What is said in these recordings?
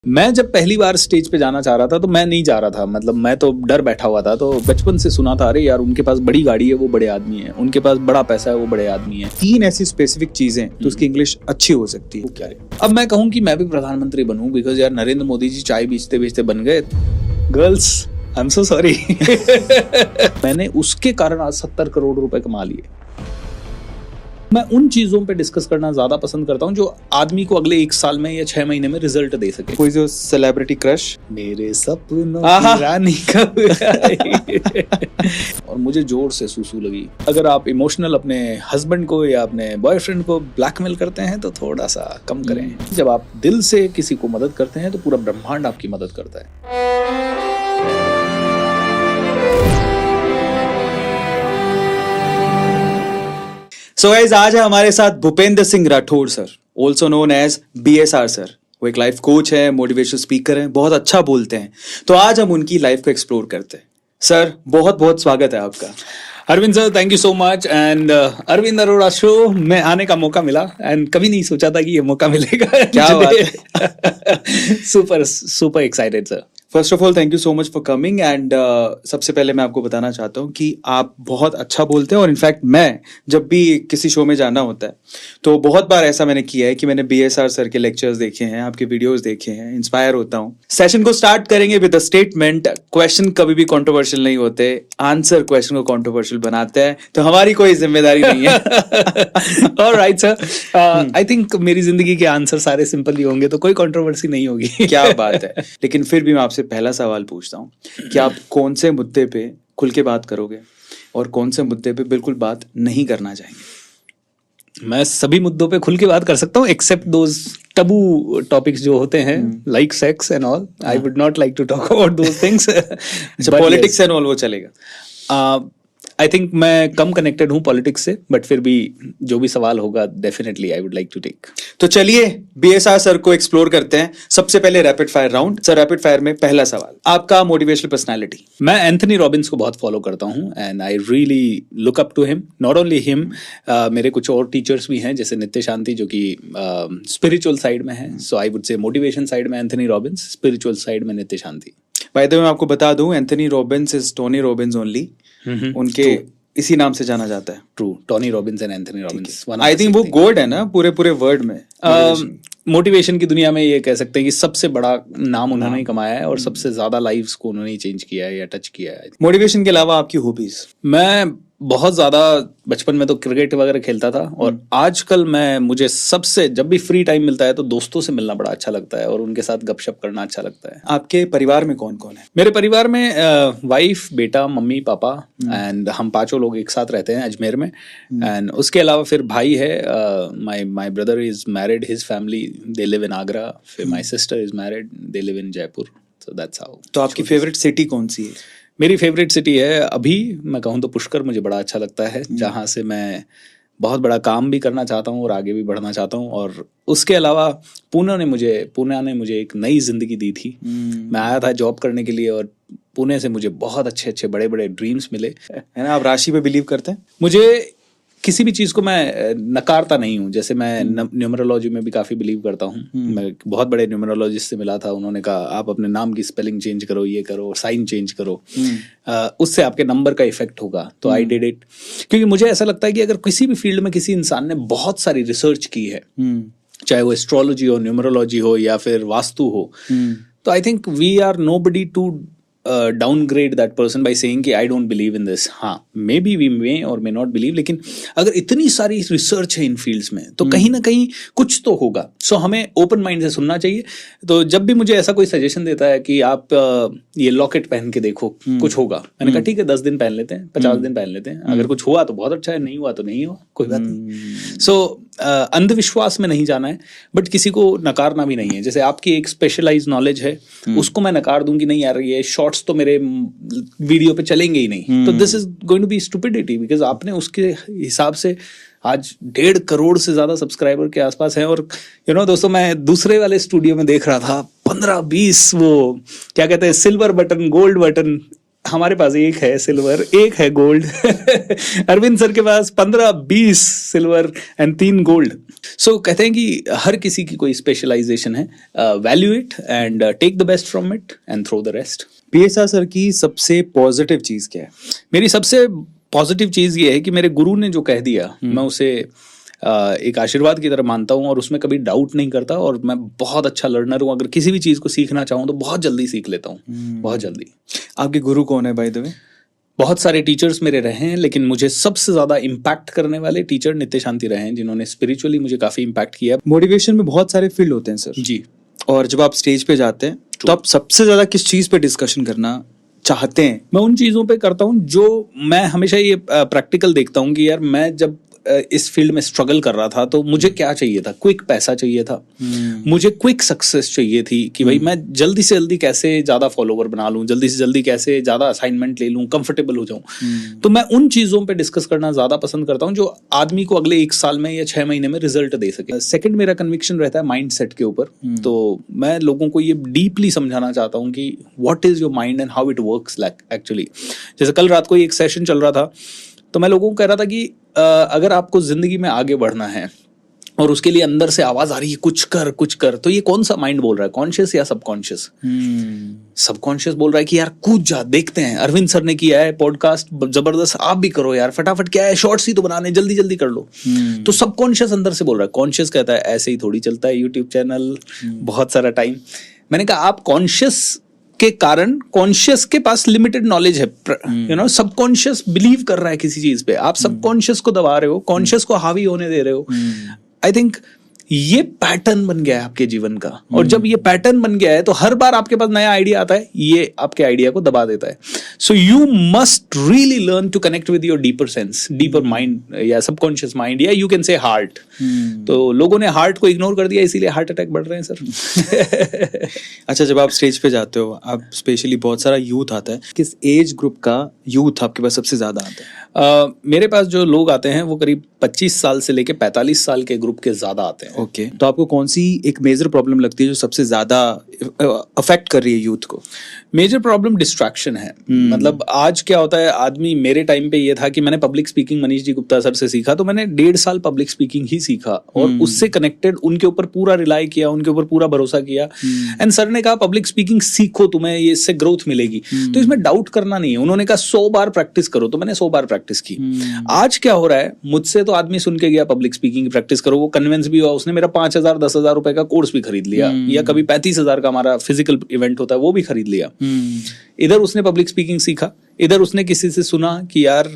मैं जब पहली बार स्टेज पे जाना चाह रहा था तो मैं नहीं जा रहा था, मतलब मैं तो डर बैठा हुआ था। तो बचपन से सुना था, अरे यार उनके पास बड़ी गाड़ी है वो बड़े आदमी है, उनके पास बड़ा पैसा है वो बड़े आदमी है। 3 ऐसी स्पेसिफिक चीजें तो उसकी इंग्लिश अच्छी हो सकती है। क्या है? अब मैं कहूँ कि मैं भी प्रधानमंत्री बनूं, बिकॉज यार नरेंद्र मोदी जी चाय बेचते बेचते बन गए। Girls I am so sorry. मैंने उसके कारण आज 70 करोड़ रुपए कमा लिए। मैं उन चीजों पे डिस्कस करना ज्यादा पसंद करता हूँ जो आदमी को अगले 1 साल में या 6 महीने में रिजल्ट दे सके। कोई जो सेलिब्रिटी क्रश? मेरे सपनों की रानी कब आई। और मुझे जोर से सूसू लगी। अगर आप इमोशनल अपने हस्बैंड को या अपने बॉयफ्रेंड को ब्लैकमेल करते हैं तो थोड़ा सा कम करें। जब आप दिल से किसी को मदद करते हैं तो पूरा ब्रह्मांड आपकी मदद करता है। सो गाइस, आज है हमारे साथ Bhupendra Singh Rathore sir, also known as BSR sir. वो एक लाइफ कोच है, मोटिवेशनल स्पीकर हैं, बहुत अच्छा बोलते हैं। तो आज हम उनकी लाइफ को एक्सप्लोर करते हैं। सर बहुत बहुत स्वागत है आपका। Arvind sir, thank you so much. And Arvind Arora show में आने का मौका मिला एंड कभी नहीं सोचा था कि ये मौका मिलेगा। क्या बात है। Super super excited sir. First of all thank you so much for coming. And सबसे पहले मैं आपको बताना चाहता हूँ कि आप बहुत अच्छा बोलते हैं। और इनफैक्ट मैं जब भी किसी शो में जाना होता है तो बहुत बार ऐसा मैंने किया है कि मैंने BSR सर के लेक्चर्स देखे हैं, आपके वीडियोस देखे हैं, इंस्पायर होता हूँ। सेशन को स्टार्ट करेंगे विद अ स्टेटमेंट। क्वेश्चन कभी भी कंट्रोवर्शियल नहीं होते, आंसर क्वेश्चन को कंट्रोवर्शियल बनाते हैं, तो हमारी कोई जिम्मेदारी नहीं है। ऑलराइट सर, आई थिंक मेरी जिंदगी के आंसर सारे सिंपल ही होंगे, तो कोई कंट्रोवर्सी नहीं होगी। क्या बात है। लेकिन फिर भी मैं आपसे पहला सवाल पूछता हूँ कि आप कौन से मुद्दे पे खुल के बात करोगे और कौन से मुद्दे पे बिल्कुल बात नहीं करना चाहेंगे? मैं सभी मुद्दों पे खुल के बात कर सकता हूँ एक्सेप्ट दोज टबू टॉपिक्स जो होते हैं, like sex and all. I would not like to talk about those things. Politics and all वो चलेगा? आई थिंक मैं कम कनेक्टेड हूँ पॉलिटिक्स से, बट फिर भी जो भी सवाल होगा definitely I would like to take. तो चलिए BSR सर को एक्सप्लोर करते हैं। सबसे पहले rapid fire round. Sir rapid fire में पहला सवाल, आपका मोटिवेशनल पर्सनालिटी? मैं एंथनी रॉबिन्स को बहुत फॉलो करता हूँ and I really look up to him. Not only him, मेरे कुछ और टीचर्स भी हैं जैसे नित्य शांति जो कि स्पिरिचुअल साइड में है। So I would say motivation side में एंथनी रॉबिन्स, स्पिरिचुअल साइड में नित्य शांति। बाय द वे मैं आपको बता दूं, Anthony Robbins is Tony Robbins only. उनके इसी नाम से जाना जाता है। True, Tony Robbins and Anthony Robbins. I think वो गॉड है ना पूरे वर्ल्ड में। मोटिवेशन की दुनिया में ये कह सकते हैं कि सबसे बड़ा नाम उन्होंने ही कमाया है और सबसे ज्यादा लाइव्स को उन्होंने ही चेंज किया है या टच किया है। मोटिवेशन के अलावा आपकी हॉबीज? मैं बहुत ज्यादा बचपन में तो क्रिकेट वगैरह खेलता था और आजकल मुझे सबसे जब भी फ्री टाइम मिलता है तो दोस्तों से मिलना बड़ा अच्छा लगता है और उनके साथ गपशप करना अच्छा लगता है। आपके परिवार में कौन कौन है? मेरे परिवार में वाइफ, बेटा, मम्मी, पापा एंड हम 5 लोग एक साथ रहते हैं अजमेर में। एंड उसके अलावा फिर भाई है, my brother is married, his family they live in Agra. फिर my sister is married, they live in Jaipur. So that's how. तो आपकी फेवरेट सिटी कौन सी है? मेरी फेवरेट सिटी है अभी मैं कहूँ तो पुष्कर, मुझे बड़ा अच्छा लगता है, जहाँ से मैं बहुत बड़ा काम भी करना चाहता हूँ और आगे भी बढ़ना चाहता हूँ। और उसके अलावा पुणे ने मुझे एक नई जिंदगी दी थी। मैं आया था जॉब करने के लिए और पुणे से मुझे बहुत अच्छे बड़े बड़े ड्रीम्स मिले, है ना। आप राशि पे बिलीव करते हैं? मुझे किसी भी चीज को मैं नकारता नहीं हूँ। जैसे मैं न्यूमरोलॉजी में भी काफी बिलीव करता हूँ। मैं बहुत बड़े न्यूमरोलॉजिस्ट से मिला था, उन्होंने कहा आप अपने नाम की स्पेलिंग चेंज करो, ये करो, साइन चेंज करो, उससे आपके नंबर का इफेक्ट होगा। तो आई डिड इट, क्योंकि मुझे ऐसा लगता है कि अगर किसी भी फील्ड में किसी इंसान ने बहुत सारी रिसर्च की है, चाहे वो एस्ट्रोलॉजी हो, न्यूमरोलॉजी हो या फिर वास्तु हो, तो I think we are nobody to downgrade that person by saying कि I don't believe in this. हाँ, मे बी वी मे और मे नॉट बिलीव, लेकिन अगर इतनी सारी रिसर्च है इन फील्ड्स में तो कहीं ना कहीं कुछ तो होगा। सो हमें ओपन माइंड से सुनना चाहिए। तो जब भी मुझे ऐसा कोई सजेशन देता है कि आप ये लॉकेट पहन के देखो, कुछ होगा, मैंने कहा ठीक है 10 दिन पहन लेते हैं, 50 दिन पहन लेते हैं, अगर कुछ हुआ तो बहुत अच्छा है, नहीं हुआ तो नहीं हुआ, कोई बात नहीं। सो अंधविश्वास में नहीं जाना है, बट किसी को नकारना भी नहीं है। जैसे आपकी एक स्पेशलाइज नॉलेज है, उसको मैं नकार दूं कि नहीं यार ये शॉर्ट्स तो मेरे वीडियो पे चलेंगे ही नहीं, तो this is going to be stupidity, because आपने उसके हिसाब से आज 1.5 करोड़ से ज्यादा सब्सक्राइबर के आसपास है। और दोस्तों, मैं दूसरे वाले स्टूडियो में देख रहा था 15-20 वो क्या कहते हैं सिल्वर बटन, गोल्ड बटन हमारे पास एक है सिल्वर, एक है गोल्ड। अरविंद सर के पास 15-20 सिल्वर एंड 3 गोल्ड। सो कहते हैं कि हर किसी की कोई स्पेशलाइजेशन है, value it and take the best from it and throw the rest. PSR sir की सबसे पॉजिटिव चीज क्या है? मेरी सबसे पॉजिटिव चीज ये है कि मेरे गुरु ने जो कह दिया मैं उसे एक आशीर्वाद की तरह मानता हूँ और उसमें कभी डाउट नहीं करता, और मैं बहुत अच्छा लर्नर हूँ। अगर किसी भी चीज को सीखना चाहूँ तो बहुत जल्दी सीख लेता हूँ, बहुत जल्दी। आपके गुरु कौन है बाय द वे? बहुत सारे टीचर्स मेरे रहे हैं, लेकिन मुझे सबसे ज्यादा इम्पैक्ट करने वाले टीचर नित्य शांति रहे हैं, जिन्होंने स्पिरिचुअली मुझे काफी इम्पैक्ट किया। मोटिवेशन में बहुत सारे फील्ड होते हैं सर जी। और जब आप स्टेज पे जाते हैं तो आप सबसे ज्यादा किस चीज पे डिस्कशन करना चाहते हैं? मैं उन चीजों पे करता हूँ जो मैं हमेशा ये प्रैक्टिकल देखता हूँ कि यार मैं जब इस फील्ड में स्ट्रगल कर रहा था तो मुझे क्या चाहिए था? क्विक पैसा चाहिए था, मुझे क्विक सक्सेस चाहिए थी कि भाई मैं जल्दी से जल्दी कैसे ज्यादा फॉलोवर बना लूं, जल्दी से जल्दी कैसे ज्यादा असाइनमेंट ले लूं, कंफर्टेबल हो जाऊं। तो मैं उन चीजों पे डिस्कस करना ज्यादा पसंद करता हूं जो आदमी को अगले 1 साल में या 6 महीने में रिजल्ट दे सके। सेकंड मेरा कन्विक्शन रहता है माइंड सेट के ऊपर। तो मैं लोगों को ये डीपली समझाना चाहता हूँ कि what is your mind and how it works actually. जैसे कल रात को एक सेशन चल रहा था तो मैं लोगों को कह रहा था कि अगर आपको जिंदगी में आगे बढ़ना है और उसके लिए अंदर से आवाज आ रही है कुछ कर कुछ कर, तो ये कौन सा माइंड बोल रहा है, कॉन्शियस या सबकॉन्शियस? सबकॉन्शियस बोल रहा है कि यार कूद जा, देखते हैं। अरविंद सर ने किया है पॉडकास्ट जबरदस्त, आप भी करो यार, फटाफट क्या है, शॉर्ट्स ही तो बनाने, जल्दी जल्दी कर लो। तो सबकॉन्शियस अंदर से बोल रहा है, कॉन्शियस कहता है ऐसे ही थोड़ी चलता है यूट्यूब चैनल, बहुत सारा टाइम। मैंने कहा आप कॉन्शियस के कारण, कॉन्शियस के पास लिमिटेड नॉलेज है, यू नो, सबकॉन्शियस बिलीव कर रहा है किसी चीज पे, आप सबकॉन्शियस को दबा रहे हो, कॉन्शियस को हावी होने दे रहे हो। आई थिंक ये पैटर्न बन गया है आपके जीवन का, और जब ये पैटर्न बन गया है तो हर बार आपके पास नया आइडिया आता है, ये आपके आइडिया को दबा देता है। So you must really learn to connect with your deeper sense, deeper mind या सबकॉन्शियस माइंड, या यू कैन से हार्ट। तो लोगों ने हार्ट को इग्नोर कर दिया, इसीलिए हार्ट अटैक बढ़ रहे हैं सर। अच्छा, जब आप स्टेज पे जाते हो, आप स्पेशली बहुत सारा यूथ आता है, किस एज ग्रुप का यूथ आपके पास सबसे ज्यादा आता है? मेरे पास जो लोग आते हैं वो करीब 25 साल से लेके 45 साल के ग्रुप के ज्यादा आते हैं। ओके, तो आपको कौन सी एक मेजर प्रॉब्लम लगती है जो सबसे ज्यादा अफेक्ट कर रही है यूथ को? मेजर प्रॉब्लम डिस्ट्रैक्शन है। मतलब आज क्या होता है, आदमी, मेरे टाइम पे ये था कि मैंने public speaking Manish ji Gupta sir से सीखा, तो मैंने 1.5 साल पब्लिक स्पीकिंग ही सीखा और उससे कनेक्टेड, उनके ऊपर पूरा रिलाई किया, उनके ऊपर पूरा भरोसा किया। एंड सर ने कहा पब्लिक स्पीकिंग सीखो, तुम्हें ये इससे ग्रोथ मिलेगी, तो इसमें डाउट करना नहीं है। उन्होंने कहा 100 बार प्रैक्टिस करो, तो मैंने 100 बार प्रैक्टिस की। आज क्या हो रहा है, मुझसे तो आदमी सुन के गया पब्लिक स्पीकिंग की प्रैक्टिस करो, वो कन्विंस भी हुआ, उसने मेरा 5,000 10,000 रुपए का कोर्स भी खरीद लिया, या कभी 35,000 का हमारा फिजिकल इवेंट होता है वो भी खरीद लिया। इधर उसने पब्लिक स्पीकिंग सीखा, इधर उसने किसी से सुना कि यार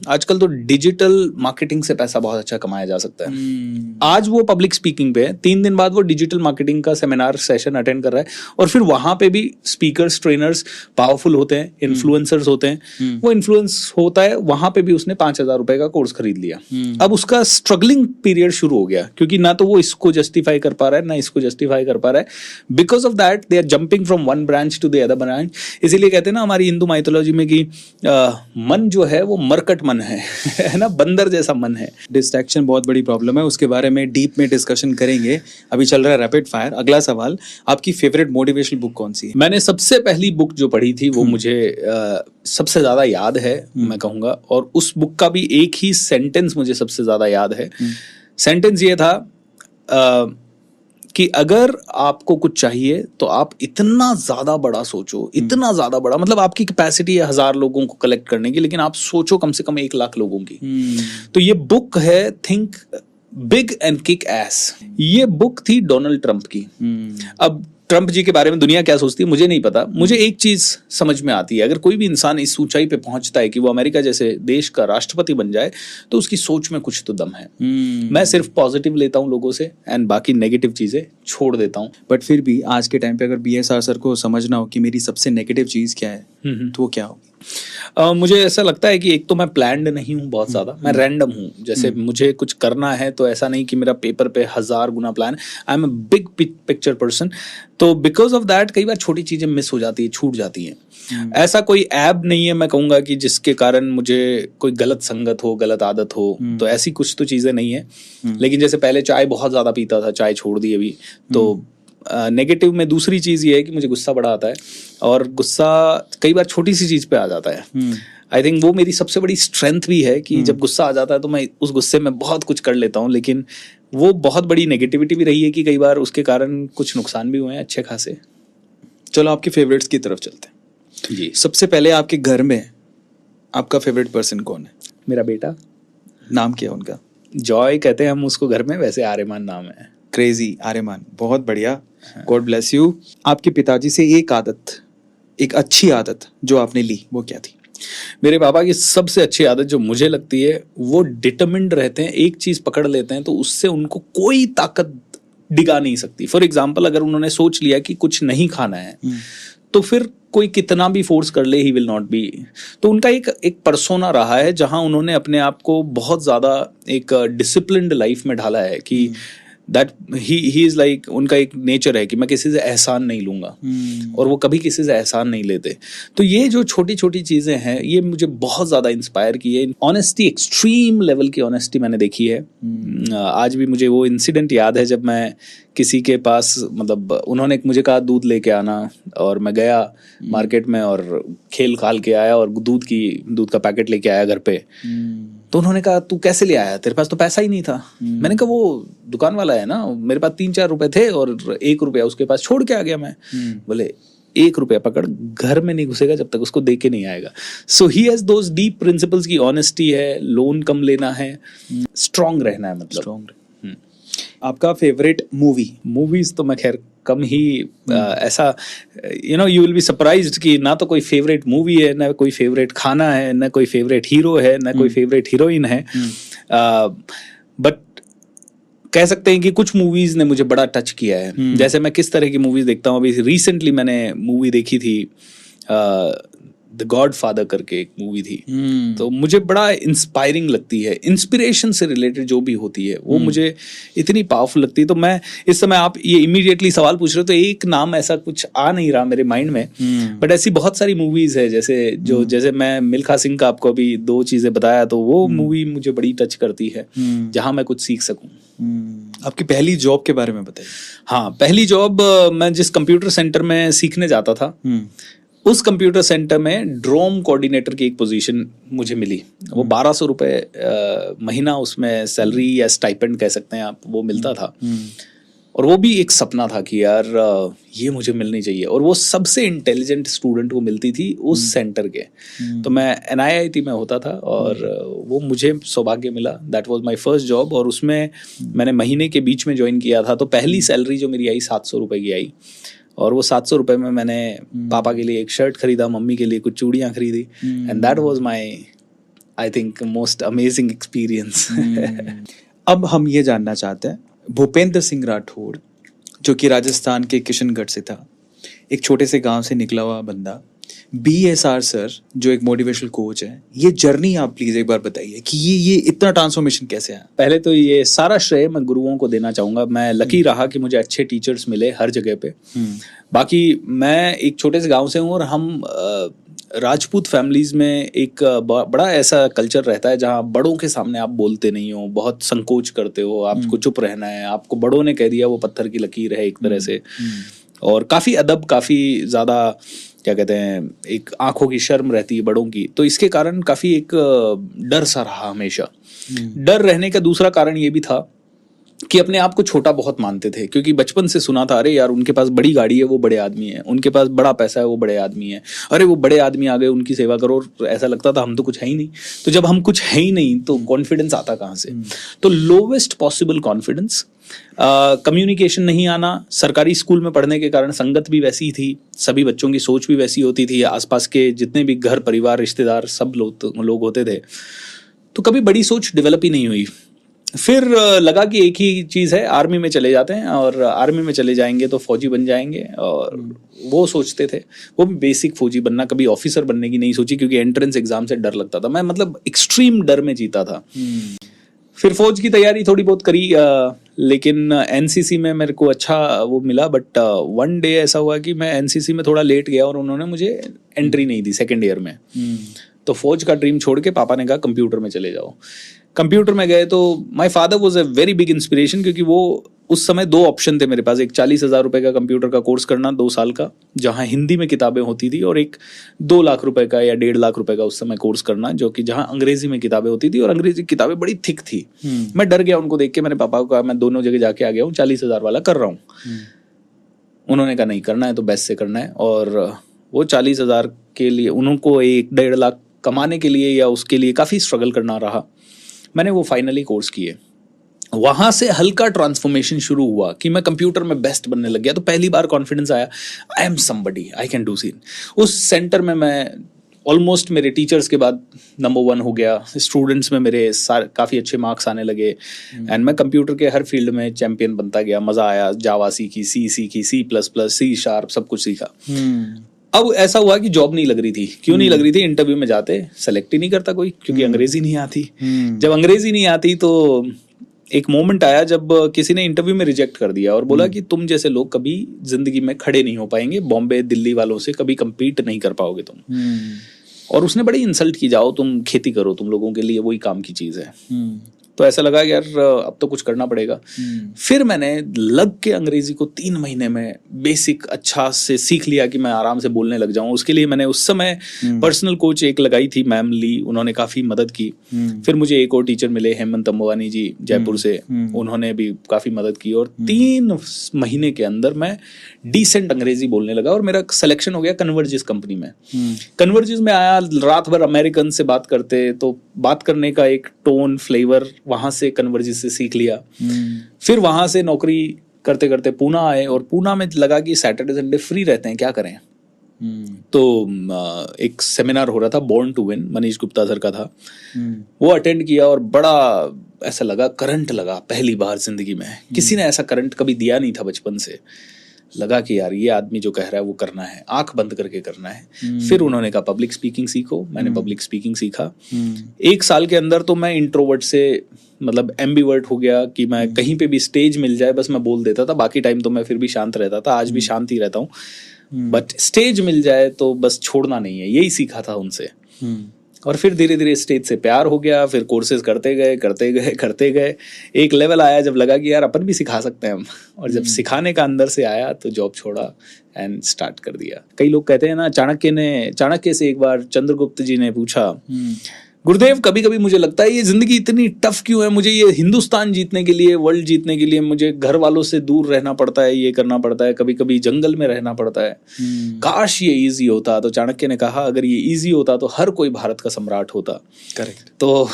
आजकल तो डिजिटल मार्केटिंग से पैसा बहुत अच्छा कमाया जा सकता है। आज वो पब्लिक स्पीकिंग पे है, 3 दिन बाद वो डिजिटल मार्केटिंग का सेमिनार सेशन अटेंड कर रहा है, और फिर वहां पे भी स्पीकर्स, ट्रेनर्स पावरफुल होते हैं, इन्फ्लुएंसर्स होते हैं, वो इन्फ्लुएंस होता है, वहां पे भी उसने 5,000 रुपए का कोर्स खरीद लिया। अब उसका स्ट्रगलिंग पीरियड शुरू हो गया, क्योंकि ना तो वो इसको जस्टिफाई कर पा रहा है, ना इसको जस्टिफाई कर पा रहा है। Because of that they are jumping from one branch to the other branch. इसीलिए कहते हैं ना हमारी हिंदू माइथोलॉजी में कि मन जो है वो मरकट मन है ना, बंदर जैसा मन है। डिस्ट्रैक्शन बहुत बड़ी प्रॉब्लम है, उसके बारे में डीप में डिस्कशन करेंगे। अभी चल रहा है रैपिड फायर। अगला सवाल, आपकी फेवरेट मोटिवेशनल बुक कौन सी है? मैंने सबसे पहली बुक जो पढ़ी थी वो मुझे सबसे ज्यादा याद है, मैं कहूंगा, और उस बुक का भी एक ही सेंटेंस मुझे सबसे ज्यादा याद है। सेंटेंस ये था कि अगर आपको कुछ चाहिए तो आप इतना ज्यादा बड़ा सोचो, इतना ज्यादा बड़ा, मतलब आपकी कैपेसिटी है 1000 लोगों को कलेक्ट करने की, लेकिन आप सोचो कम से कम 1 लाख लोगों की। तो ये बुक है think big and kick S. ये बुक थी डोनाल्ड ट्रंप की। अब ट्रंप जी के बारे में दुनिया क्या सोचती है मुझे नहीं पता, मुझे एक चीज समझ में आती है, अगर कोई भी इंसान इस ऊंचाई पे पहुंचता है कि वो अमेरिका जैसे देश का राष्ट्रपति बन जाए, तो उसकी सोच में कुछ तो दम है। मैं सिर्फ पॉजिटिव लेता हूं लोगों से एंड बाकी नेगेटिव चीजें छोड़ देता हूं। बट फिर भी आज के टाइम पे अगर BSR सर को समझना हो कि मेरी सबसे नेगेटिव चीज क्या है, तो वो क्या होगी? मुझे ऐसा लगता है कि एक तो मैं प्लान्ड नहीं हूँ बहुत ज्यादा, मैं रैंडम हूँ। जैसे मुझे कुछ करना है तो ऐसा नहीं कि मेरा पेपर पे 1000 गुना plan, I am a big picture person. तो बिकॉज ऑफ दैट कई बार छोटी चीजें मिस हो जाती है, छूट जाती हैं। ऐसा कोई ऐप नहीं है मैं कहूंगा कि जिसके कारण मुझे कोई गलत संगत हो, गलत आदत हो, तो ऐसी कुछ तो चीजें नहीं है। लेकिन जैसे पहले चाय बहुत ज्यादा पीता था, चाय छोड़ दी अभी, तो नेगेटिव में दूसरी चीज़ ये है कि मुझे गुस्सा बड़ा आता है, और गुस्सा कई बार छोटी सी चीज़ पे आ जाता है। आई थिंक वो मेरी सबसे बड़ी स्ट्रेंथ भी है कि जब गुस्सा आ जाता है तो मैं उस गुस्से में बहुत कुछ कर लेता हूँ, लेकिन वो बहुत बड़ी नेगेटिविटी भी रही है कि कई बार उसके कारण कुछ नुकसान भी हुए हैं अच्छे खासे। चलो आपके फेवरेट्स की तरफ चलते हैं जी। सबसे पहले आपके घर में आपका फेवरेट पर्सन कौन है? मेरा बेटा, नाम क्या है उनका? जॉय कहते हैं हम उसको घर में, वैसे आर्यमान नाम है। क्रेजी आर्यमान, बहुत बढ़िया, गॉड ब्लेस यू। आपके पिताजी से एक आदत, एक अच्छी आदत जो आपने ली, वो क्या थी? मेरे पापा की सबसे अच्छी आदत जो मुझे लगती है, वो डिटरमिन्ड रहते हैं, एक चीज पकड़ लेते हैं तो उससे उनको कोई ताकत डिगा नहीं सकती। फॉर एग्जाम्पल, अगर उन्होंने सोच लिया कि कुछ नहीं खाना है तो फिर कोई कितना भी फोर्स कर ले, ही विल नॉट बी। तो उनका एक पर्सोना रहा है जहां उन्होंने अपने आप को बहुत ज्यादा एक डिसिप्लिन्ड लाइफ में ढाला है कि दैट ही इज लाइक, उनका एक नेचर है कि मैं किसी से एहसान नहीं लूंगा, और वो कभी किसी से एहसान नहीं लेते। तो ये जो छोटी छोटी चीजें हैं, ये मुझे बहुत ज्यादा इंस्पायर की है। ऑनेस्टी, एक्सट्रीम लेवल की ऑनेस्टी मैंने देखी है। आज भी मुझे वो इंसिडेंट याद है जब मैं किसी के पास, मतलब उन्होंने मुझे कहा दूध लेके आना, और मैं गया मार्केट में और खेल खाल के आया और दूध का पैकेट लेके आया घर पे। तो उन्होंने कहा तू कैसे ले आया, तेरे पास तो पैसा ही नहीं था। मैंने कहा वो दुकान वाला है ना, मेरे पास 3-4 रुपए थे और 1 रुपया उसके पास छोड़ के आ गया मैं। बोले 1 रुपया पकड़, घर में नहीं घुसेगा जब तक उसको दे के नहीं आएगा। So he has those deep principles की ऑनेस्टी है, लोन कम लेना है, स्ट्रांग रहना है, मतलब स्ट्रांग। आपका फेवरेट मूवीज तो मैं खैर कम ही ऐसा, यू विल बी सरप्राइज्ड कि ना तो कोई फेवरेट मूवी है, ना कोई फेवरेट खाना है, ना कोई फेवरेट हीरो है, ना कोई फेवरेट हीरोइन है। बट कह सकते हैं कि कुछ मूवीज ने मुझे बड़ा टच किया है। जैसे मैं किस तरह की मूवीज देखता हूँ, अभी रिसेंटली मैंने मूवी देखी थी द गॉडफादर करके एक मूवी थी। तो मुझे बड़ा इंस्पायरिंग लगती है, इंस्पिरेशन से रिलेटेड जो भी होती है वो मुझे इतनी पावरफुल लगती है। तो मैं इस समय, आप ये इमीडिएटली सवाल पूछ रहे हो तो एक नाम ऐसा कुछ आ नहीं रहा मेरे माइंड में, बट ऐसी बहुत सारी मूवीज है जैसे मैं मिल्खा सिंह का आपको अभी 2 चीजें बताया, तो वो मूवी मुझे बड़ी टच करती है, जहां मैं कुछ सीख सकूं। आपकी पहली जॉब के बारे में बताइए। हाँ, पहली जॉब, मैं जिस कंप्यूटर सेंटर में सीखने जाता था, उस कंप्यूटर सेंटर में ड्रोम कोऑर्डिनेटर की एक पोजीशन मुझे मिली। वो 1200 रुपये महीना उसमें सैलरी या स्टाइपेंड कह सकते हैं आप, वो मिलता था। और वो भी एक सपना था कि यार ये मुझे मिलनी चाहिए, और वो सबसे इंटेलिजेंट स्टूडेंट को मिलती थी उस सेंटर के। तो मैं NIIT में होता था और वो मुझे सौभाग्य मिला, that was my first job. और उसमें मैंने महीने के बीच में ज्वाइन किया था। तो पहली सैलरी जो मेरी आई 700 रुपये की आई, और वो 700 रुपये में मैंने पापा के लिए एक शर्ट खरीदा, मम्मी के लिए कुछ चूड़ियाँ खरीदी, and that was my, I think, most amazing experience. अब हम ये जानना चाहते हैं, भूपेंद्र सिंह राठौड़ जो कि राजस्थान के किशनगढ़ से था, एक छोटे से गांव से निकला हुआ बंदा, BSR सर जो एक मोटिवेशनल कोच है, ये जर्नी आप प्लीज एक बार बताइए कि ये इतना ट्रांसफॉर्मेशन कैसे आया? पहले तो ये सारा श्रेय मैं गुरुओं को देना चाहूंगा। मैं लकी रहा कि मुझे अच्छे टीचर्स मिले हर जगह पे। बाकी मैं एक छोटे से गांव से हूँ, और हम राजपूत फैमिलीज में एक बड़ा ऐसा कल्चर रहता है जहाँ बड़ों के सामने आप बोलते नहीं हो, बहुत संकोच करते हो, आपको चुप रहना है, आपको बड़ों ने कह दिया वो पत्थर की लकीर है एक तरह से। और काफ़ी अदब, काफ़ी ज़्यादा क्या कहते हैं, एक आंखों की शर्म रहती है बड़ों की। तो इसके कारण काफ़ी एक डर सा रहा हमेशा। डर रहने का दूसरा कारण ये भी था कि अपने आप को छोटा बहुत मानते थे, क्योंकि बचपन से सुना था, अरे यार उनके पास बड़ी गाड़ी है वो बड़े आदमी है, उनके पास बड़ा पैसा है वो बड़े आदमी है, अरे वो बड़े आदमी आ गए उनकी सेवा करो। ऐसा लगता था हम तो कुछ है ही नहीं। तो जब हम कुछ है ही नहीं तो कॉन्फिडेंस आता कहाँ से? तो लोवेस्ट पॉसिबल कॉन्फिडेंस, कम्युनिकेशन नहीं आना। सरकारी स्कूल में पढ़ने के कारण संगत भी वैसी थी, सभी बच्चों की सोच भी वैसी होती थी, आसपास के जितने भी घर परिवार रिश्तेदार सब लोग होते थे। तो कभी बड़ी सोच डेवलप ही नहीं हुई। फिर लगा कि एक ही चीज़ है, आर्मी में चले जाते हैं, और आर्मी में चले जाएंगे तो फौजी बन जाएंगे। और वो सोचते थे, वो भी बेसिक फौजी बनना, कभी ऑफिसर बनने की नहीं सोची, क्योंकि एंट्रेंस एग्जाम से डर लगता था। मैं मतलब एक्सट्रीम डर में जीता था। फिर फौज की तैयारी थोड़ी बहुत करी, लेकिन NCC में मेरे को अच्छा वो मिला। बट वन डे ऐसा हुआ कि मैं NCC में थोड़ा लेट गया और उन्होंने मुझे एंट्री नहीं दी सेकेंड ईयर में। तो फौज का ड्रीम छोड़ के पापा ने कहा कंप्यूटर में चले जाओ। कंप्यूटर में गए तो my father was a very big inspiration, क्योंकि वो उस समय 2 ऑप्शन थे मेरे पास, एक 40,000 रुपए का कंप्यूटर का कोर्स करना 2 साल का जहां हिंदी में किताबें होती थी, और एक 2 लाख रुपए का या 1.5 लाख रुपए का उस समय कोर्स करना जो कि जहां अंग्रेजी में किताबें होती थी, और अंग्रेजी किताबें बड़ी थिक थी। मैं डर गया उनको देख के, मैंने पापा को कहा मैं दोनों जगह जाके आ गया हूँ, 40,000 वाला कर रहा हूँ। उन्होंने कहा नहीं करना है तो बेस्ट से करना है, और वो 40,000 के लिए उनको 1-1.5 लाख कमाने के लिए या उसके लिए काफ़ी स्ट्रगल करना रहा। मैंने वो फाइनली कोर्स किए, वहां से हल्का ट्रांसफॉर्मेशन शुरू हुआ कि मैं कंप्यूटर में बेस्ट बनने लग गया। तो पहली बार कॉन्फिडेंस आया, I am somebody, I can do scene. उस सेंटर में मैं ऑलमोस्ट मेरे टीचर्स के बाद नंबर 1 हो गया, स्टूडेंट्स में मेरे काफ़ी अच्छे मार्क्स आने लगे, एंड मैं कंप्यूटर के हर फील्ड में चैंपियन बनता गया। मज़ा आया, जावा सीखी, सी सीखी, C++, C#, सब कुछ सीखा। अब ऐसा हुआ कि जॉब नहीं लग रही थी। क्यों नहीं लग रही थी? इंटरव्यू में जाते सेलेक्ट ही नहीं करता कोई, क्योंकि अंग्रेजी नहीं आती। जब अंग्रेजी नहीं आती तो एक मोमेंट आया जब किसी ने इंटरव्यू में रिजेक्ट कर दिया और बोला कि तुम जैसे लोग कभी जिंदगी में खड़े नहीं हो पाएंगे, बॉम्बे दिल्ली वालों से कभी compete नहीं कर पाओगे तुम। और उसने बड़ी इंसल्ट की, जाओ तुम खेती करो, तुम लोगों के लिए वही काम की चीज है। तो ऐसा लगा यार अब तो कुछ करना पड़ेगा। फिर मैंने लग के अंग्रेजी को 3 महीने में बेसिक अच्छा से सीख लिया कि मैं आराम से बोलने लग जाऊं। उसके लिए मैंने उस समय पर्सनल कोच एक लगाई थी, मैम ली, उन्होंने काफ़ी मदद की। फिर मुझे एक और टीचर मिले, हेमंत अंबानी जी जयपुर से, उन्होंने भी काफ़ी मदद की, और 3 महीने के अंदर मैं डिसेंट अंग्रेजी बोलने लगा और मेरा सिलेक्शन हो गया कन्वर्जिस कंपनी में। कन्वर्जिस में आया, रात भर अमेरिकन से बात करते, तो बात करने का एक टोन फ्लेवर वहां से कन्वर्जिस से सीख लिया। फिर वहां से नौकरी करते करते पूना आए, और पूना में लगा कि सैटरडे संडे फ्री रहते हैं, क्या करें। तो एक सेमिनार हो रहा था, born to win, Manish Gupta sir का था। वो अटेंड किया और बड़ा ऐसा लगा, करंट लगा पहली बार जिंदगी में। किसी ने ऐसा करंट कभी दिया नहीं था बचपन से। लगा कि यार ये आदमी जो कह रहा है वो करना है, आंख बंद करके करना है। फिर उन्होंने कहा पब्लिक स्पीकिंग सीखो, मैंने पब्लिक स्पीकिंग सीखा। 1 साल के अंदर तो मैं इंट्रोवर्ट से मतलब एम्बीवर्ट हो गया कि मैं कहीं पे भी स्टेज मिल जाए बस मैं बोल देता था। बाकी टाइम तो मैं फिर भी शांत रहता था, आज भी शांत ही रहता हूँ, बट स्टेज मिल जाए तो बस छोड़ना नहीं है, यही सीखा था उनसे। और फिर धीरे धीरे स्टेज से प्यार हो गया। फिर कोर्सेज करते गए एक लेवल आया जब लगा कि यार अपन भी सिखा सकते हैं हम। और जब सिखाने का अंदर से आया तो जॉब छोड़ा एंड स्टार्ट कर दिया। कई लोग कहते हैं ना, चाणक्य से एक बार चंद्रगुप्त जी ने पूछा, गुरुदेव कभी कभी मुझे लगता है ये जिंदगी इतनी टफ क्यों है, मुझे ये हिंदुस्तान जीतने के लिए, वर्ल्ड जीतने के लिए मुझे घर वालों से दूर रहना पड़ता है, ये करना पड़ता है, कभी कभी जंगल में रहना पड़ता है, काश ये इजी होता। तो चाणक्य ने कहा अगर ये इजी होता तो हर कोई भारत का सम्राट होता। करेक्ट। तो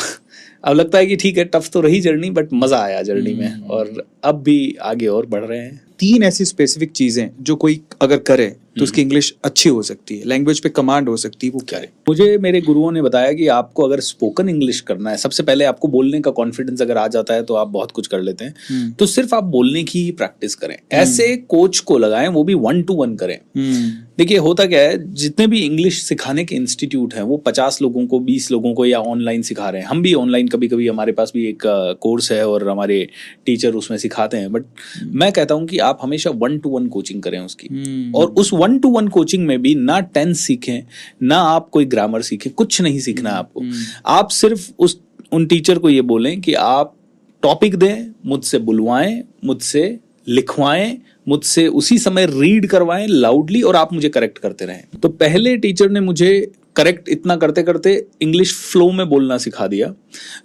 अब लगता है कि ठीक है, टफ तो रही जर्नी, बट मजा आया जर्नी में, और अब भी आगे और बढ़ रहे हैं। 3 ऐसी स्पेसिफिक चीजें जो कोई अगर करे तो उसकी इंग्लिश अच्छी हो सकती है, लैंग्वेज पे कमांड हो सकती है, वो क्या है? मुझे मेरे गुरुओं ने बताया कि आपको अगर स्पोकन इंग्लिश करना है, सबसे पहले आपको बोलने का कॉन्फिडेंस अगर आ जाता है तो आप बहुत कुछ कर लेते हैं। तो सिर्फ आप बोलने की ही प्रैक्टिस करें, ऐसे कोच को लगाएं, वो भी 1-to-1 करें। देखिए होता क्या है, जितने भी इंग्लिश सिखाने के इंस्टीट्यूट हैं वो 50 लोगों को, 20 लोगों को या ऑनलाइन सिखा रहे हैं। हम भी ऑनलाइन कभी कभी, हमारे पास भी एक कोर्स है और हमारे टीचर उसमें सिखाते हैं, बट मैं कहता हूं कि आप हमेशा 1-to-1 कोचिंग करें उसकी। और उस 1-to-1 कोचिंग में भी ना टेंस सीखें, ना आप कोई ग्रामर सीखें, कुछ नहीं सीखना है आपको। आप सिर्फ उन टीचर को ये बोलें कि आप टॉपिक दें, मुझसे बुलवाएं, मुझसे लिखवाएं, मुझसे उसी समय रीड करवाएं लाउडली, और आप मुझे करेक्ट करते रहें। तो पहले टीचर ने मुझे करेक्ट इतना करते करते इंग्लिश फ्लो में बोलना सिखा दिया।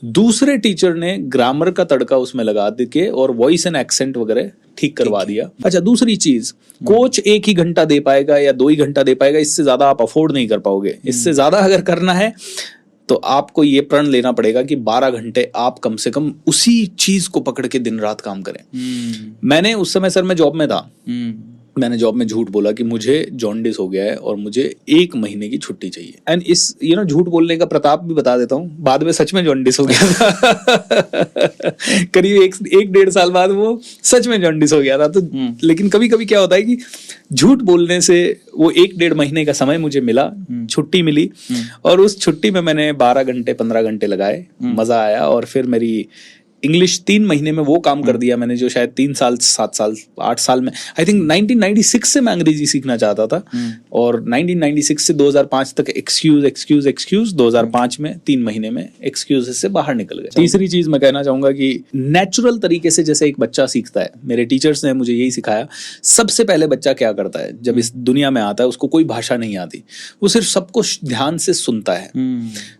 दूसरे टीचर ने ग्रामर का तड़का उसमें लगा के और वॉइस एंड एक्सेंट वगैरह ठीक करवा दिया। अच्छा, दूसरी चीज, कोच 1 ही घंटा दे पाएगा या 2 ही घंटा दे पाएगा, इससे ज्यादा आप अफोर्ड नहीं कर पाओगे। इससे ज्यादा अगर करना है तो आपको ये प्रण लेना पड़ेगा कि 12 घंटे आप कम से कम उसी चीज को पकड़ के दिन रात काम करें। मैंने उस समय, सर मैं जॉब में था, मैंने जॉब में झूठ बोला कि मुझे जॉन्डिस हो गया है और मुझे 1 महीने की छुट्टी चाहिए। एंड इस झूठ बोलने का प्रताप भी बता देता हूँ, बाद में सच में जॉन्डिस हो गया था। करीब 1-1.5 साल बाद वो सच में जॉन्डिस हो गया था। तो लेकिन कभी कभी क्या होता है कि झूठ बोलने से वो 1-1.5 महीने का समय मुझे मिला, छुट्टी मिली, और उस छुट्टी में मैंने 12 घंटे 15 घंटे लगाए, मजा आया। और फिर मेरी इंग्लिश 3 महीने में वो काम कर दिया मैंने जो शायद 3 साल 7 साल 8 साल में, आई थिंक 1996 से मैं अंग्रेजी सीखना चाहता था और 1996 से 2005 तक एक्सक्यूज 2005 में 3 महीने में एक्सक्यूज से बाहर निकल गए। तीसरी चीज मैं कहना चाहूंगा कि नेचुरल तरीके से जैसे एक बच्चा सीखता है, मेरे टीचर्स ने मुझे यही सिखाया, सबसे पहले बच्चा क्या करता है जब इस दुनिया में आता है, उसको कोई भाषा नहीं आती, वो सिर्फ सबको ध्यान से सुनता है।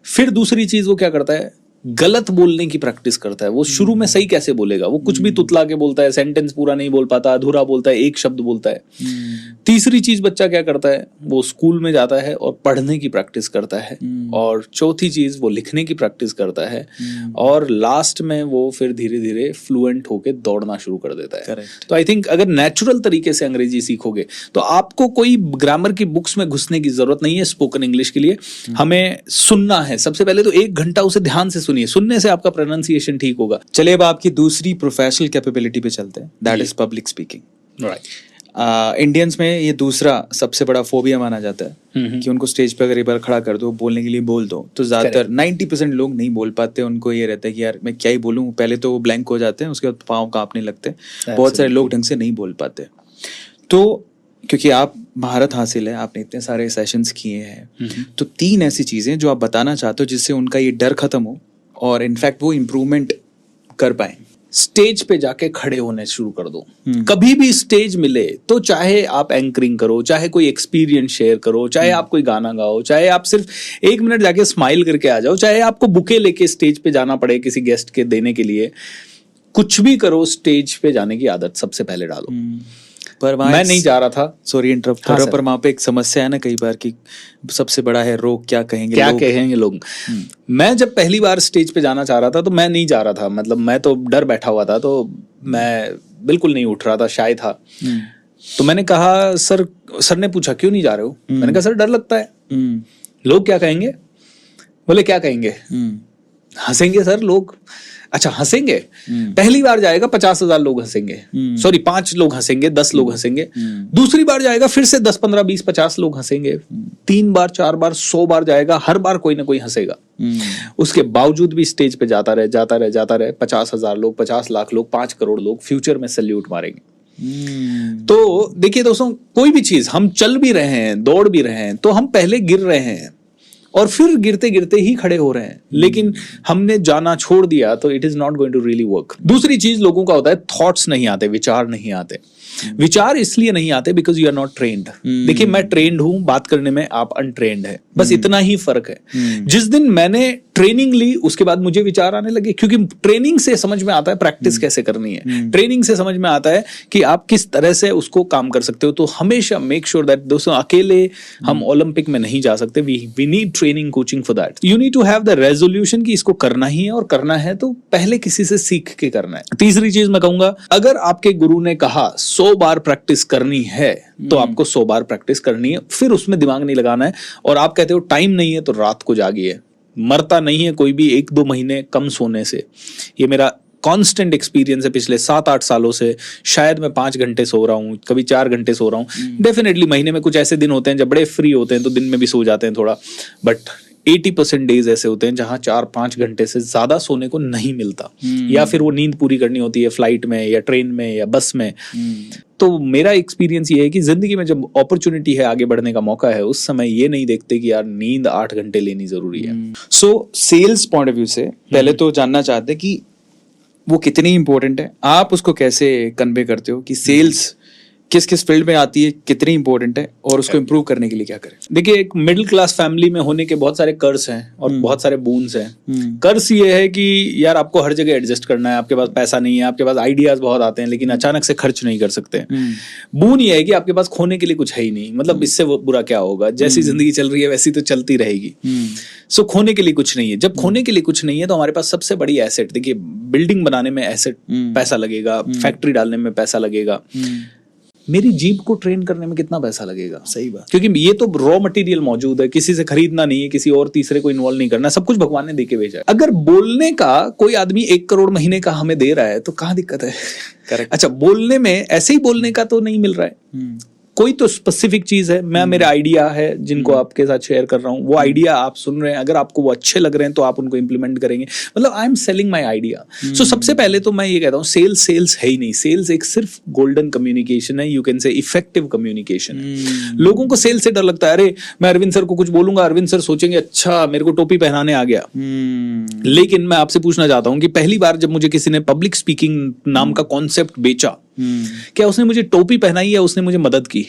फिर दूसरी चीज वो क्या करता है, गलत बोलने की प्रैक्टिस करता है। वो शुरू में सही कैसे बोलेगा, वो कुछ भी तुतला के बोलता है, सेंटेंस पूरा नहीं बोल पाता, अधूरा बोलता है, एक शब्द बोलता है। तीसरी चीज बच्चा क्या करता है, वो स्कूल में जाता है और पढ़ने की प्रैक्टिस करता है। और चौथी चीज वो लिखने की प्रैक्टिस करता है। और लास्ट में वो फिर धीरे धीरे फ्लुएंट होके दौड़ना शुरू कर देता है। तो आई थिंक अगर नेचुरल तरीके से अंग्रेजी सीखोगे तो आपको कोई ग्रामर की बुक्स में घुसने की जरूरत नहीं है। स्पोकन इंग्लिश के लिए हमें सुनना है सबसे पहले, तो 1 घंटा उसे ध्यान से सुनने से आपका प्रोनाउंसिएशन ठीक होगा। चलिए अब आपकी दूसरी प्रोफेशनल कैपेबिलिटी पे चलते हैं, that is public speaking. Right. Indians में ये दूसरा सबसे बड़ा फोबिया माना जाता है कि उनको स्टेज पे अगर एक बार खड़ा कर दो, बोलने के लिए बोल दो, तो ज्यादातर 90% लोग नहीं बोल पाते। उनको ये रहता है कि यार मैं क्या ही बोलूं, पहले तो वो ब्लैंक हो जाते हैं, उसके बाद पाँव कांपने लगते हैं। बहुत सारे लोग ढंग से नहीं बोल पाते। तो क्योंकि आप महारत हासिल है, आपने इतने सारे सेशंस किए हैं, तो 3 ऐसी चीजें जो आप बताना चाहते हो जिससे उनका ये डर खत्म हो और इनफैक्ट वो इम्प्रूवमेंट कर पाए। स्टेज पे जाके खड़े होने शुरू कर दो। कभी भी स्टेज मिले तो चाहे आप एंकरिंग करो, चाहे कोई एक्सपीरियंस शेयर करो, चाहे आप कोई गाना गाओ, चाहे आप सिर्फ 1 मिनट जाके स्माइल करके आ जाओ, चाहे आपको बुके लेके स्टेज पे जाना पड़े किसी गेस्ट के देने के लिए, कुछ भी करो, स्टेज पे जाने की आदत सबसे पहले डालो। पर मैं नहीं जा रहा था, सॉरी इंटरप्ट कर रहा हूं, पर वहां पे एक समस्या है ना कई बार कि सबसे बड़ा है रोग, क्या कहेंगे लोग। मैं जब पहली बार स्टेज पे जाना चाह रहा था तो मैं नहीं जा रहा था, मतलब मैं तो डर बैठा हुआ था, तो मैं बिल्कुल नहीं उठ रहा था, शाय था। तो मैंने कहा सर ने पूछा क्यों नहीं जा रहे हो? मैंने कहा सर डर लगता है, लोग क्या कहेंगे? बोले क्या कहेंगे? हंसेंगे सर लोग। अच्छा हंसेंगे? पहली बार जाएगा 50,000 लोग हंसेंगे, सॉरी 5 लोग हंसेंगे, 10 लोग हंसेंगे। दूसरी बार जाएगा फिर से 10, 15, 20, 50 लोग हंसेंगे। 3 बार 4 बार 100 बार जाएगा, हर बार कोई ना कोई हंसेगा। उसके बावजूद भी स्टेज पे जाता रहे 50,000 लोग, 50 लाख लोग, 5 करोड़ लोग फ्यूचर में सैल्यूट मारेंगे। तो देखिए दोस्तों, कोई भी चीज हम चल भी रहे हैं, दौड़ भी रहे हैं, तो हम पहले गिर रहे हैं और फिर गिरते गिरते ही खड़े हो रहे हैं, लेकिन हमने जाना छोड़ दिया तो it is not going to really work. दूसरी चीज लोगों का होता है थॉट्स नहीं आते, विचार नहीं आते। विचार इसलिए नहीं आते because you are not trained. देखिए मैं ट्रेन्ड हूं बात करने में, आप अनट्रेन्ड है, बस इतना ही फर्क है। जिस दिन मैंने ट्रेनिंग ली उसके बाद मुझे विचार आने लगे, क्योंकि ट्रेनिंग से समझ में आता है प्रैक्टिस कैसे करनी है, ट्रेनिंग से समझ में आता है कि आप किस तरह से उसको काम कर सकते हो। तो हमेशा मेक श्योर दैट दोस्तों, अकेले हम ओलंपिक में नहीं जा सकते, we need training coaching for that. You need to have the resolution कि इसको करना ही है, और करना है तो पहले किसी से सीख के करना है। तीसरी चीज मैं कहूंगा, अगर आपके गुरु ने कहा 100 बार प्रैक्टिस करनी है तो आपको 100 बार प्रैक्टिस करनी है, फिर उसमें दिमाग नहीं लगाना है। और आप कहते हो टाइम नहीं है तो रात को जागिए। मरता नहीं है कोई भी 1-2 महीने कम सोने से। ये मेरा कांस्टेंट एक्सपीरियंस है पिछले 7-8 सालों से। शायद मैं 5 घंटे सो रहा हूँ, कभी 4 घंटे सो रहा हूँ। डेफिनेटली महीने में कुछ ऐसे दिन होते हैं जब बड़े फ्री होते हैं तो दिन में भी सो जाते हैं थोड़ा, बट 80% डेज ऐसे होते हैं जहां 4-5 घंटे से ज्यादा सोने को नहीं मिलता, या फिर वो नींद पूरी करनी होती है फ्लाइट में या ट्रेन में या बस में। तो मेरा एक्सपीरियंस ये है कि जिंदगी में जब अपॉर्चुनिटी है, आगे बढ़ने का मौका है, उस समय ये नहीं देखते कि यार नींद 8 घंटे लेनी जरूरी है। So sales point of view से पहले तो जानना चाहते हैं कि वो कितनी इंपॉर्टेंट है, आप उसको कैसे कन्वे करते हो कि सेल्स किस किस फील्ड में आती है, कितनी इंपॉर्टेंट है, और उसको इम्प्रूव करने के लिए क्या करें? देखिए, एक मिडिल क्लास फैमिली में होने के बहुत सारे कर्ज हैं और बहुत सारे बून्स हैं। कर्ज ये है कि यार आपको हर जगह एडजस्ट करना है, आपके पास पैसा नहीं है, आपके पास आइडियाज बहुत आते हैं लेकिन अचानक से खर्च नहीं कर सकते। बून ये है कि आपके पास खोने के लिए कुछ है ही नहीं, मतलब इससे वो बुरा क्या होगा, जैसी जिंदगी चल रही है वैसी तो चलती रहेगी। सो खोने के लिए कुछ नहीं है। जब खोने के लिए कुछ नहीं है तो हमारे पास सबसे बड़ी एसेट, देखिए बिल्डिंग बनाने में एसेट पैसा लगेगा, फैक्ट्री डालने में पैसा लगेगा, मेरी जीप को ट्रेन करने में कितना पैसा लगेगा? सही बात, क्योंकि ये तो रॉ मटेरियल मौजूद है, किसी से खरीदना नहीं है, किसी और तीसरे को इन्वॉल्व नहीं करना, सब कुछ भगवान ने देके भेजा है। अगर बोलने का कोई आदमी 1 करोड़ महीने का हमें दे रहा है तो कहाँ दिक्कत है? करेक्ट। अच्छा, बोलने में ऐसे ही बोलने का तो नहीं मिल रहा है, कोई तो स्पेसिफिक चीज है, मैं मेरा आइडिया है जिनको आपके साथ शेयर कर रहा हूँ, वो आइडिया आप सुन रहे हैं, अगर आपको वो अच्छे लग रहे हैं तो आप उनको इंप्लीमेंट करेंगे, मतलब I am selling my idea. So सबसे पहले तो मैं ये कहता हूँ सेल्स है ही नहीं, सेल्स एक सिर्फ गोल्डन कम्युनिकेशन है, यू कैन से इफेक्टिव कम्युनिकेशन है। लोगों को सेल्स से डर लगता है, अरे मैं अरविंद सर को कुछ बोलूंगा, अरविंद सर सोचेंगे अच्छा मेरे को टोपी पहनाने आ गया। लेकिन मैं आपसे पूछना चाहता हूँ कि पहली बार जब मुझे किसी ने पब्लिक स्पीकिंग नाम का कॉन्सेप्ट बेचा, क्या उसने मुझे टोपी पहनाई या उसने मुझे मदद की?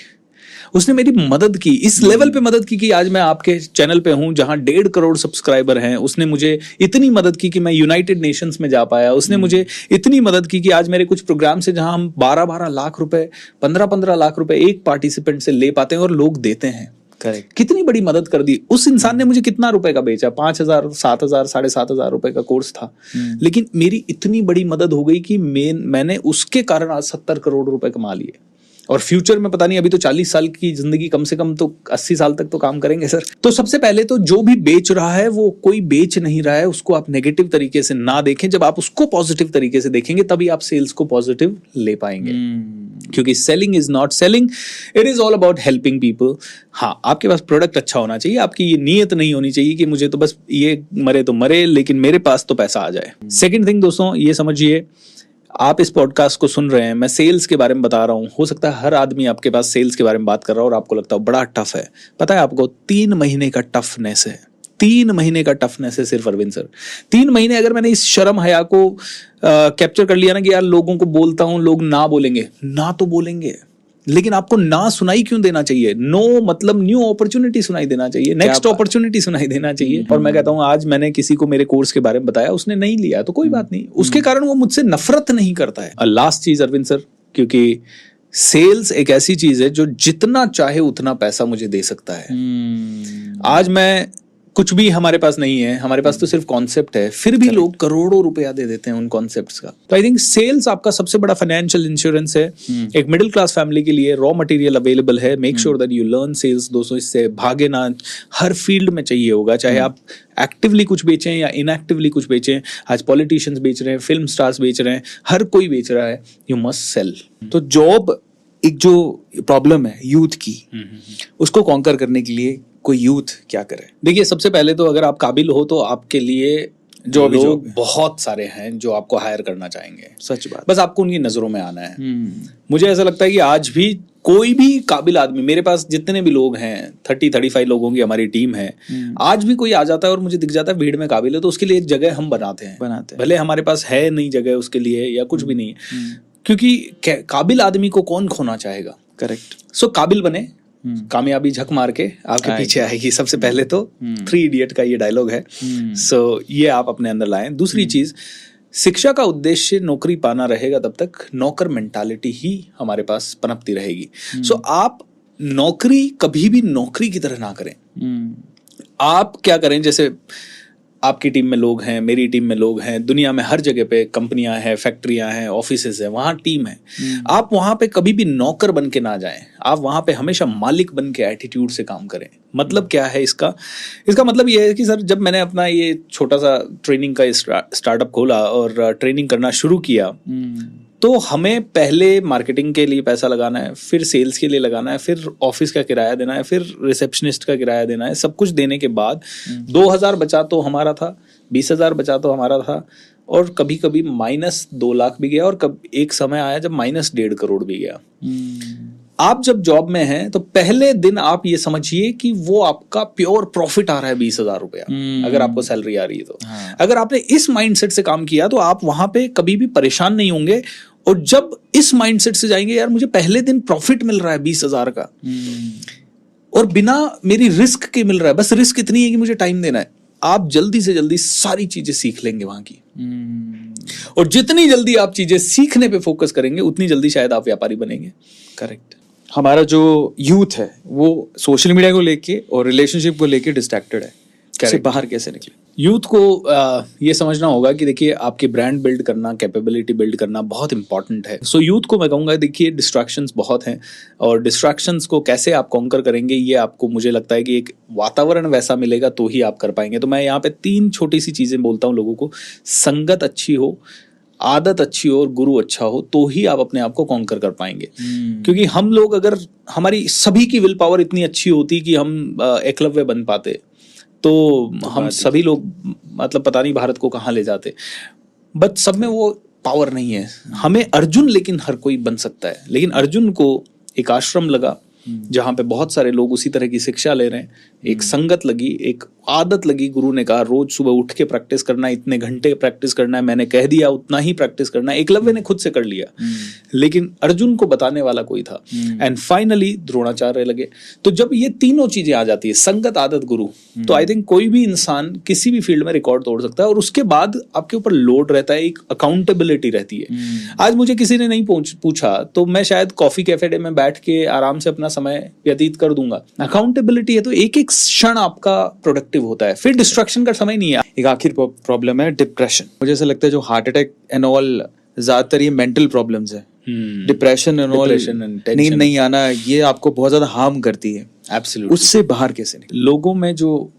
उसने मेरी मदद की, इस लेवल पे मदद की कि आज मैं आपके चैनल पे हूं जहां 1.5 करोड़ सब्सक्राइबर हैं। उसने मुझे इतनी मदद की कि मैं यूनाइटेड नेशंस में जा पाया। उसने मुझे इतनी मदद की कि आज मेरे कुछ प्रोग्राम से जहां हम 12-12 लाख रुपए, 15-15 लाख रुपए एक पार्टिसिपेंट से ले पाते हैं और लोग देते हैं। करेक्ट। कितनी बड़ी मदद कर दी। उस इंसान ने मुझे कितना रुपए का बेचा? 5,000, 7,000, 7,500 रुपए का कोर्स था, लेकिन मेरी इतनी बड़ी मदद हो गई कि मैंने उसके कारण आज 70 करोड़ रुपए कमा लिए। और फ्यूचर में पता नहीं, अभी तो 40 साल की जिंदगी, कम से कम तो 80 साल तक तो काम करेंगे सर। तो सबसे पहले तो जो भी बेच रहा है वो कोई बेच नहीं रहा है, उसको आप नेगेटिव तरीके से ना देखें। जब आप उसको पॉजिटिव तरीके से देखेंगे तभी आप सेल्स को पॉजिटिव ले पाएंगे। क्योंकि selling is not selling, it is all about helping people. हाँ, आपके पास प्रोडक्ट अच्छा होना चाहिए, आपकी ये नीयत नहीं होनी चाहिए कि मुझे तो बस ये मरे तो मरे लेकिन मेरे पास तो पैसा आ जाए। सेकेंड थिंग दोस्तों, ये समझिए, आप इस पॉडकास्ट को सुन रहे हैं, मैं सेल्स के बारे में बता रहा हूं। हो सकता है हर आदमी आपके पास सेल्स के बारे में बात कर रहा हो और आपको लगता है बड़ा टफ है। पता है आपको 3 महीने का टफनेस है, 3 महीने का टफनेस है सिर्फ अरविंद सर। 3 महीने अगर मैंने इस शर्म हया को कैप्चर कर लिया ना कि यार लोगों को बोलता हूं, लोग ना बोलेंगे, ना तो बोलेंगे, लेकिन आपको ना सुनाई क्यों देना चाहिए? नो मतलब न्यू अपॉर्चुनिटी सुनाई देना चाहिए, नेक्स्ट अपॉर्चुनिटी सुनाई देना चाहिए। और मैं कहता हूं आज मैंने किसी को मेरे कोर्स के बारे में बताया, उसने नहीं लिया तो कोई बात नहीं, उसके कारण वो मुझसे नफरत नहीं करता है। और लास्ट चीज अरविंद सर, क्योंकि सेल्स एक ऐसी चीज है जो जितना चाहे उतना पैसा मुझे दे सकता है। आज मैं कुछ भी हमारे पास नहीं है, हमारे पास तो सिर्फ कॉन्सेप्ट है, फिर भी लोग करोड़ों रुपया दे देते हैं उन कॉन्सेप्ट्स का। तो आई थिंक सेल्स आपका सबसे बड़ा फाइनेंशियल इंश्योरेंस है। एक मिडिल क्लास फैमिली के लिए रॉ मटेरियल अवेलेबल है, make sure that you learn sales. दोस्तों, इससे भागे ना, हर फील्ड में चाहिए होगा, चाहे आप एक्टिवली कुछ बेचें या इनएक्टिवली कुछ बेचें। आज पॉलिटिशियंस बेच रहे हैं, फिल्म स्टार्स बेच रहे हैं, हर कोई बेच रहा है, यू मस्ट सेल। तो जॉब एक जो प्रॉब्लम है यूथ की, उसको कॉन्कर करने के लिए कोई यूथ क्या करे? देखिए, सबसे पहले तो अगर आप काबिल हो तो आपके लिए लोग बहुत सारे हैं जो आपको हायर करना चाहेंगे। सच बात। बस आपको उनकी नजरों में आना है। मुझे ऐसा लगता है कि आज भी कोई भी काबिल आदमी, मेरे पास जितने भी लोग हैं 30-35 लोगों की हमारी टीम है, आज भी कोई आ जाता है और मुझे दिख जाता है भीड़ में काबिल है, तो उसके लिए एक जगह हम बनाते हैं। भले हमारे पास है नहीं जगह उसके लिए या कुछ भी नहीं है, क्योंकि काबिल आदमी को कौन खोना चाहेगा। करेक्ट। सो काबिल बने, कामयाबी झक मार के आपके पीछे आएगी। सबसे पहले तो 3 इडियट का ये डायलॉग है। सो ये आप अपने अंदर लाएं। दूसरी चीज, शिक्षा का उद्देश्य नौकरी पाना रहेगा तब तक नौकर मेंटालिटी ही हमारे पास पनपती रहेगी। सो आप नौकरी कभी भी नौकरी की तरह ना करें। आप क्या करें, जैसे आपकी टीम में लोग हैं, मेरी टीम में लोग हैं, दुनिया में हर जगह पे कंपनियां हैं, फैक्ट्रियां हैं, ऑफिसेज हैं, वहां टीम है। आप वहां पे कभी भी नौकर बन के ना जाएं, आप वहां पे हमेशा मालिक बन के एटीट्यूड से काम करें। मतलब क्या है इसका मतलब ये है कि सर, जब मैंने अपना ये छोटा सा ट्रेनिंग का स्टार्टअप खोला और ट्रेनिंग करना शुरू किया, तो हमें पहले मार्केटिंग के लिए पैसा लगाना है, फिर सेल्स के लिए लगाना है, फिर ऑफिस का किराया देना है, फिर रिसेप्शनिस्ट का किराया देना है। सब कुछ देने के बाद 2,000 बचा तो हमारा था, 20,000 बचा तो हमारा था, और कभी कभी -2 लाख भी गया, और कभी एक समय आया जब -1.5 करोड़ भी गया। आप जब जॉब में हैं तो पहले दिन आप ये समझिए कि वो आपका प्योर प्रॉफिट आ रहा है 20,000 रुपया, अगर आपको सैलरी आ रही है तो। अगर आपने इस माइंडसेट से काम किया तो आप वहां पे कभी भी परेशान नहीं होंगे। और जब इस माइंडसेट से जाएंगे, यार मुझे पहले दिन प्रॉफिट मिल रहा है 20,000 का, और बिना मेरी रिस्क के मिल रहा है, बस रिस्क इतनी है कि मुझे टाइम देना है, आप जल्दी से जल्दी सारी चीजें सीख लेंगे वहां की। और जितनी जल्दी आप चीजें सीखने पे फोकस करेंगे, उतनी जल्दी शायद आप व्यापारी बनेंगे। करेक्ट। हमारा जो यूथ है वो सोशल मीडिया को लेके और रिलेशनशिप को लेके डिस्ट्रैक्टेड है, इससे बाहर कैसे निकले? यूथ को ये समझना होगा कि देखिए, आपकी ब्रांड बिल्ड करना, कैपेबिलिटी बिल्ड करना बहुत इंपॉर्टेंट है। सो यूथ को मैं कहूँगा, देखिए डिस्ट्रैक्शंस बहुत हैं, और डिस्ट्रैक्शंस को कैसे आप कॉन्कर करेंगे, ये आपको, मुझे लगता है कि एक वातावरण वैसा मिलेगा तो ही आप कर पाएंगे। तो मैं यहाँ पे 3 छोटी सी चीज़ें बोलता हूँ लोगों को। संगत अच्छी हो, आदत अच्छी हो और गुरु अच्छा हो तो ही आप अपने आप को कॉन्कर कर पाएंगे। क्योंकि हम लोग, अगर हमारी सभी की विल पावर इतनी अच्छी होती कि हम एकलव्य बन पाते तो हम सभी लोग मतलब पता नहीं भारत को कहाँ ले जाते। बट सब में वो पावर नहीं है। हमें अर्जुन लेकिन हर कोई बन सकता है। लेकिन अर्जुन को एक आश्रम लगा जहाँ पे बहुत सारे लोग उसी तरह की शिक्षा ले रहे हैं, एक संगत लगी, एक आदत लगी। गुरु ने कहा रोज सुबह उठ के प्रैक्टिस करना, इतने घंटे प्रैक्टिस करना है, मैंने कह दिया उतना ही प्रैक्टिस करना है। एकलव्य ने खुद से कर लिया, लेकिन अर्जुन को बताने वाला कोई था। एंड फाइनली द्रोणाचार्य लगे। तो जब ये तीनों चीजें आ जाती है, संगत, आदत, गुरु, तो आई थिंक कोई भी इंसान किसी भी फील्ड में रिकॉर्ड तोड़ सकता है। और उसके बाद आपके ऊपर लोड रहता है, एक अकाउंटेबिलिटी रहती है। आज मुझे किसी ने नहीं पूछा तो मैं शायद कॉफी कैफे डे में बैठ के आराम से अपना समय व्यतीत कर दूंगा। अकाउंटेबिलिटी है तो एक एक क्षण आपका प्रोडक्टिव होता है, फिर डिस्ट्रैक्शन का समय नहीं है। एक आखिर प्रॉब्लम है डिप्रेशन। मुझे ऐसा लगता है जो हार्ट अटैक एंड ऑल ज्यादातर ये मेंटल प्रॉब्लम्स है। डिप्रेशन एंड ऑल, नींद नहीं आना, ये आपको बहुत ज्यादा हार्म करती है। एब्सोल्युटली। उससे बाहर कैसे निकले? लोगों में जो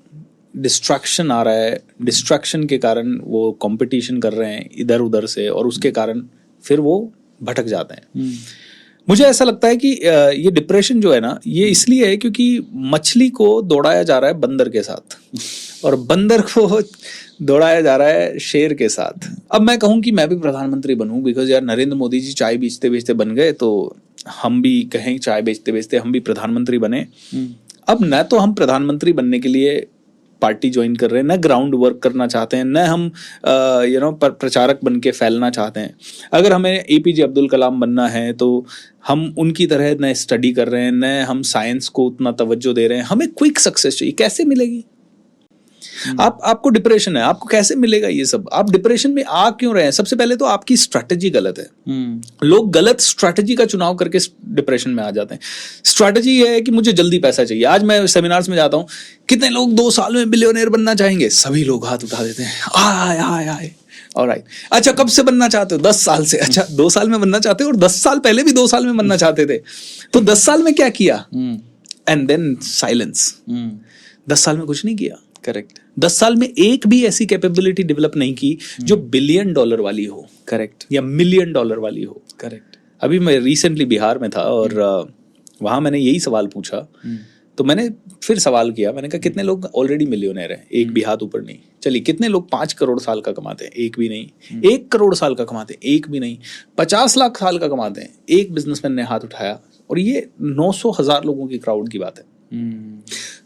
डिस्ट्रैक्शन आ रहा है, डिस्ट्रैक्शन के कारण वो कंपटीशन कर रहे हैं इधर उधर से, और उसके कारण फिर वो भटक जाते हैं। मुझे ऐसा लगता है कि ये डिप्रेशन जो है ना, ये इसलिए है क्योंकि मछली को दौड़ाया जा रहा है बंदर के साथ और बंदर को दौड़ाया जा रहा है शेर के साथ। अब मैं कहूँ कि मैं भी प्रधानमंत्री बनूं, बिकॉज यार नरेंद्र मोदी जी चाय बेचते बेचते बन गए, तो हम भी कहें चाय बेचते बेचते हम भी प्रधानमंत्री बने। अब न तो हम प्रधानमंत्री बनने के लिए पार्टी ज्वाइन कर रहे हैं, न ग्राउंड वर्क करना चाहते हैं, न हम प्रचारक बन के फैलना चाहते हैं। अगर हमें एपीजे अब्दुल कलाम बनना है तो हम उनकी तरह न स्टडी कर रहे हैं, न हम साइंस को उतना तवज्जो दे रहे हैं। हमें क्विक सक्सेस चाहिए। कैसे मिलेगी? आपको डिप्रेशन है, आपको कैसे मिलेगा ये सब? आप डिप्रेशन में आ क्यों रहे हैं? सबसे पहले तो आपकी स्ट्रैटेजी गलत है। लोग गलत स्ट्रैटेजी का चुनाव करके डिप्रेशन में आ जाते हैं। स्ट्रैटेजी ये है कि मुझे जल्दी पैसा चाहिए। आज मैं सेमिनार्स में जाता हूं, कितने लोग 2 साल में बिलियनर बनना चाहेंगे? सभी लोग हाथ उठा देते हैं। आय आय आय। ऑलराइट, अच्छा कब से बनना चाहते हो? 10 साल से। अच्छा 2 साल में बनना चाहते हो, और 10 साल पहले भी 2 साल में बनना चाहते थे, तो 10 साल में क्या किया? And then silence. 10 साल में कुछ नहीं किया। करेक्ट। 10 साल में एक भी ऐसी कैपेबिलिटी डेवलप नहीं की जो $1 बिलियन वाली हो। करेक्ट। या $1 मिलियन वाली हो। करेक्ट। अभी मैं रिसेंटली बिहार में था और वहां मैंने यही सवाल पूछा, तो मैंने फिर सवाल किया, मैंने कहा कितने लोग ऑलरेडी मिलियनर हैं? एक भी हाथ ऊपर नहीं। चलिए कितने लोग 5 करोड़ साल का कमाते हैं? एक भी नहीं। 1 करोड़ साल का कमाते हैं? एक भी नहीं। 50 लाख साल का कमाते हैं? एक बिजनेसमैन ने हाथ उठाया, और ये 900,000 लोगों की क्राउड की बात है।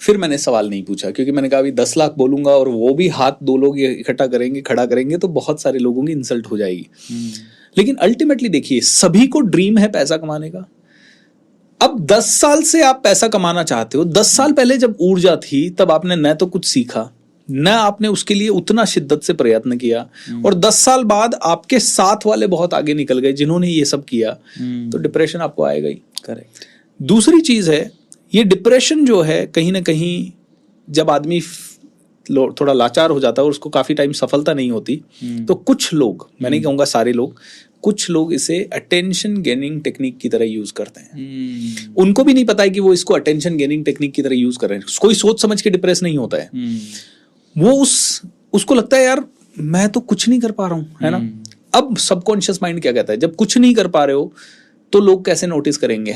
फिर मैंने सवाल नहीं पूछा, क्योंकि मैंने कहा अभी 10 लाख बोलूंगा और वो भी हाथ 2 लोग इकट्ठा करेंगे, खड़ा करेंगे, तो बहुत सारे लोगों की इंसल्ट हो जाएगी। लेकिन अल्टीमेटली देखिए, सभी को ड्रीम है पैसा कमाने का। अब 10 साल से आप पैसा कमाना चाहते हो। 10 साल पहले जब ऊर्जा थी तब आपने न तो कुछ सीखा, न आपने उसके लिए उतना शिद्दत से प्रयत्न किया, और 10 साल बाद आपके साथ वाले बहुत आगे निकल गए जिन्होंने ये सब किया, तो डिप्रेशन आपको आएगा ही। करेक्ट। दूसरी चीज है, ये डिप्रेशन जो है कहीं ना कहीं जब आदमी थोड़ा लाचार हो जाता है और उसको काफी टाइम सफलता नहीं होती, तो कुछ लोग, मैं नहीं कहूंगा सारे लोग, कुछ लोग इसे अटेंशन गेनिंग टेक्निक की तरह यूज करते हैं। उनको भी नहीं पता है कि वो इसको अटेंशन गेनिंग टेक्निक की तरह यूज कर रहे हैं। कोई सोच समझ के डिप्रेस नहीं होता है। वो उसको लगता है यार मैं तो कुछ नहीं कर पा रहा हूं, है ना। अब सबकॉन्शियस माइंड क्या कहता है, जब कुछ नहीं कर पा रहे हो तो लोग कैसे नोटिस करेंगे?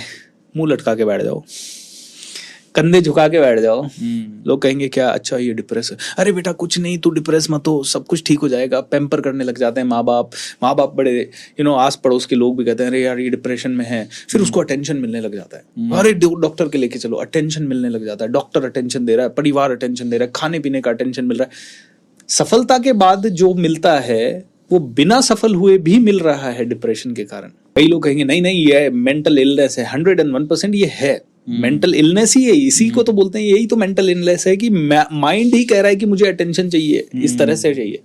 मुंह लटका के बैठ जाओ, कंधे झुका के बैठ जाओ। लोग कहेंगे क्या, अच्छा ये डिप्रेस है, अरे बेटा कुछ नहीं, तू डिप्रेस मत हो, सब कुछ ठीक हो जाएगा। पैम्पर करने लग जाते हैं माँ बाप बड़े आस पड़ोस के लोग भी कहते हैं अरे यार ये डिप्रेशन में है। फिर उसको अटेंशन मिलने लग जाता है। अरे डॉक्टर के लेके चलो, अटेंशन मिलने लग जाता है। डॉक्टर अटेंशन दे रहा है, परिवार अटेंशन दे रहा है, खाने पीने का अटेंशन मिल रहा है। सफलता के बाद जो मिलता है वो बिना सफल हुए भी मिल रहा है डिप्रेशन के कारण। कई लोग कहेंगे नहीं ये मेंटल इलनेस है। 101% ये है मेंटल इलनेस ही है। इसी को तो बोलते हैं, यही तो मेंटल इलनेस है कि माइंड ही कह रहा है कि मुझे अटेंशन चाहिए, इस तरह से चाहिए।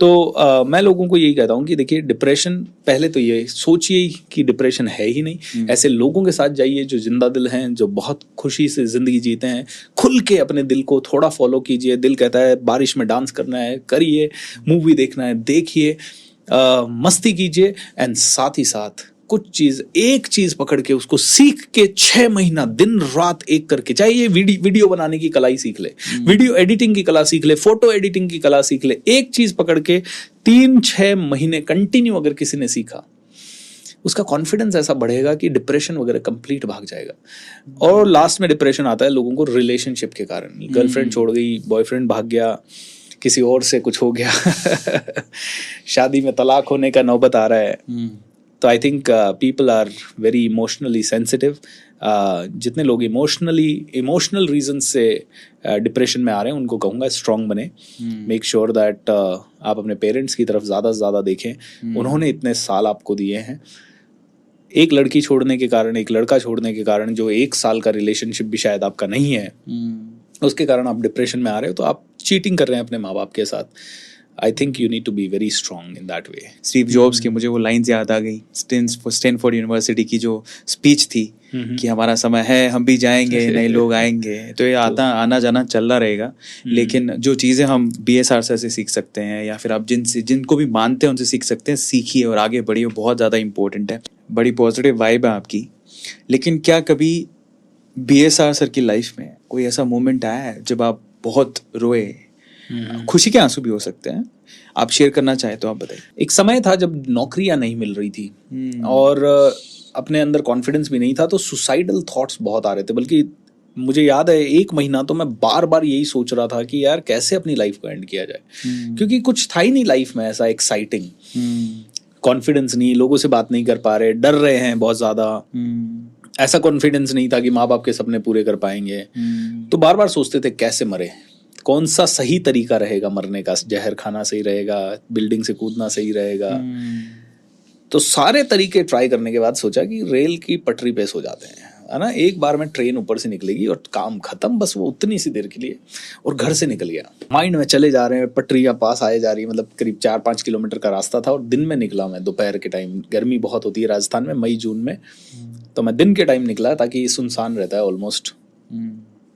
तो मैं लोगों को यही कहता हूँ कि देखिए डिप्रेशन, पहले तो ये सोचिए कि डिप्रेशन है ही नहीं। ऐसे लोगों के साथ जाइए जो जिंदा दिल हैं, जो बहुत खुशी से जिंदगी जीते हैं। खुल के अपने दिल को थोड़ा फॉलो कीजिए। दिल कहता है बारिश में डांस करना है, करिए। मूवी देखना है, देखिए। मस्ती कीजिए। एंड साथ ही साथ एक चीज पकड़ के उसको सीख के 6 महीना दिन रात एक करके, चाहे ये वीडियो बनाने की कला ही सीख ले, वीडियो एडिटिंग की कला सीख ले, फोटो एडिटिंग की कला सीख ले, एक चीज पकड़ के 3-6 महीने कंटिन्यू अगर किसी ने सीखा, उसका कॉन्फिडेंस ऐसा बढ़ेगा कि डिप्रेशन वगैरह कंप्लीट भाग जाएगा। और लास्ट में डिप्रेशन आता है लोगों को रिलेशनशिप के कारण, गर्लफ्रेंड छोड़ गई, बॉयफ्रेंड भाग गया, किसी और से कुछ हो गया शादी में तलाक होने का नौबत आ रहा है। तो I think people are very emotionally sensitive. जितने लोग इमोशनल रीजन से डिप्रेशन में आ रहे हैं उनको कहूँगा स्ट्रांग बने, मेक श्योर दैट आप अपने पेरेंट्स की तरफ ज़्यादा से ज़्यादा देखें। उन्होंने इतने साल आपको दिए हैं, एक लड़की छोड़ने के कारण, एक लड़का छोड़ने के कारण, जो 1 साल का रिलेशनशिप भी शायद आपका नहीं है, उसके कारण आप डिप्रेशन में आ रहे हो, तो आप चीटिंग कर रहे हैं अपने माँ बाप के साथ। I think you need to be very strong in that way. Steve Jobs की मुझे वो लाइन्स याद आ गई, स्टैनफोर्ड यूनिवर्सिटी की जो स्पीच थी कि हमारा समय है, हम भी जाएंगे, नए लोग आएंगे। तो ये आना जाना चलता रहेगा, लेकिन जो चीज़ें हम BSR सर से सीख सकते हैं या फिर आप जिनको भी मानते हैं उनसे सीख सकते हैं, सीखिए और आगे बढ़िए, बहुत ज़्यादा इंपॉर्टेंट है। बड़ी पॉजिटिव वाइब है आपकी। लेकिन क्या कभी BSR सर की लाइफ में कोई ऐसा मोमेंट आया है जब आप बहुत रोए? खुशी के आंसू भी हो सकते हैं, आप शेयर करना चाहे तो आप बताइए। एक समय था जब नौकरियां नहीं मिल रही थी और अपने अंदर कॉन्फिडेंस भी नहीं था, तो सुसाइडल थॉट्स बहुत आ रहे थे। बल्कि मुझे याद है 1 महीना तो मैं बार बार यही सोच रहा था कि यार कैसे अपनी लाइफ को एंड किया जाए, क्योंकि कुछ था ही नहीं लाइफ में ऐसा एक्साइटिंग। कॉन्फिडेंस नहीं, लोगों से बात नहीं कर पा रहे, डर रहे हैं बहुत ज्यादा, ऐसा कॉन्फिडेंस नहीं था कि माँ बाप के सपने पूरे कर पाएंगे। तो बार बार सोचते थे कैसे मरे, कौन सा सही तरीका रहेगा मरने का, जहर खाना सही रहेगा, बिल्डिंग से कूदना सही रहेगा। तो सारे तरीके ट्राई करने के बाद सोचा कि रेल की पटरी पे सो जाते हैं, है ना, एक बार में ट्रेन ऊपर से निकलेगी और काम खत्म, बस वो उतनी सी देर के लिए। और घर से निकल गया, माइंड में चले जा रहे हैं, पटरियां पास आए जा रही, मतलब करीब 4-5 किलोमीटर का रास्ता था। और दिन में निकला मैं, दोपहर के टाइम, गर्मी बहुत होती है राजस्थान में मई जून में, तो मैं दिन के टाइम निकला ताकि सुनसान रहता है ऑलमोस्ट।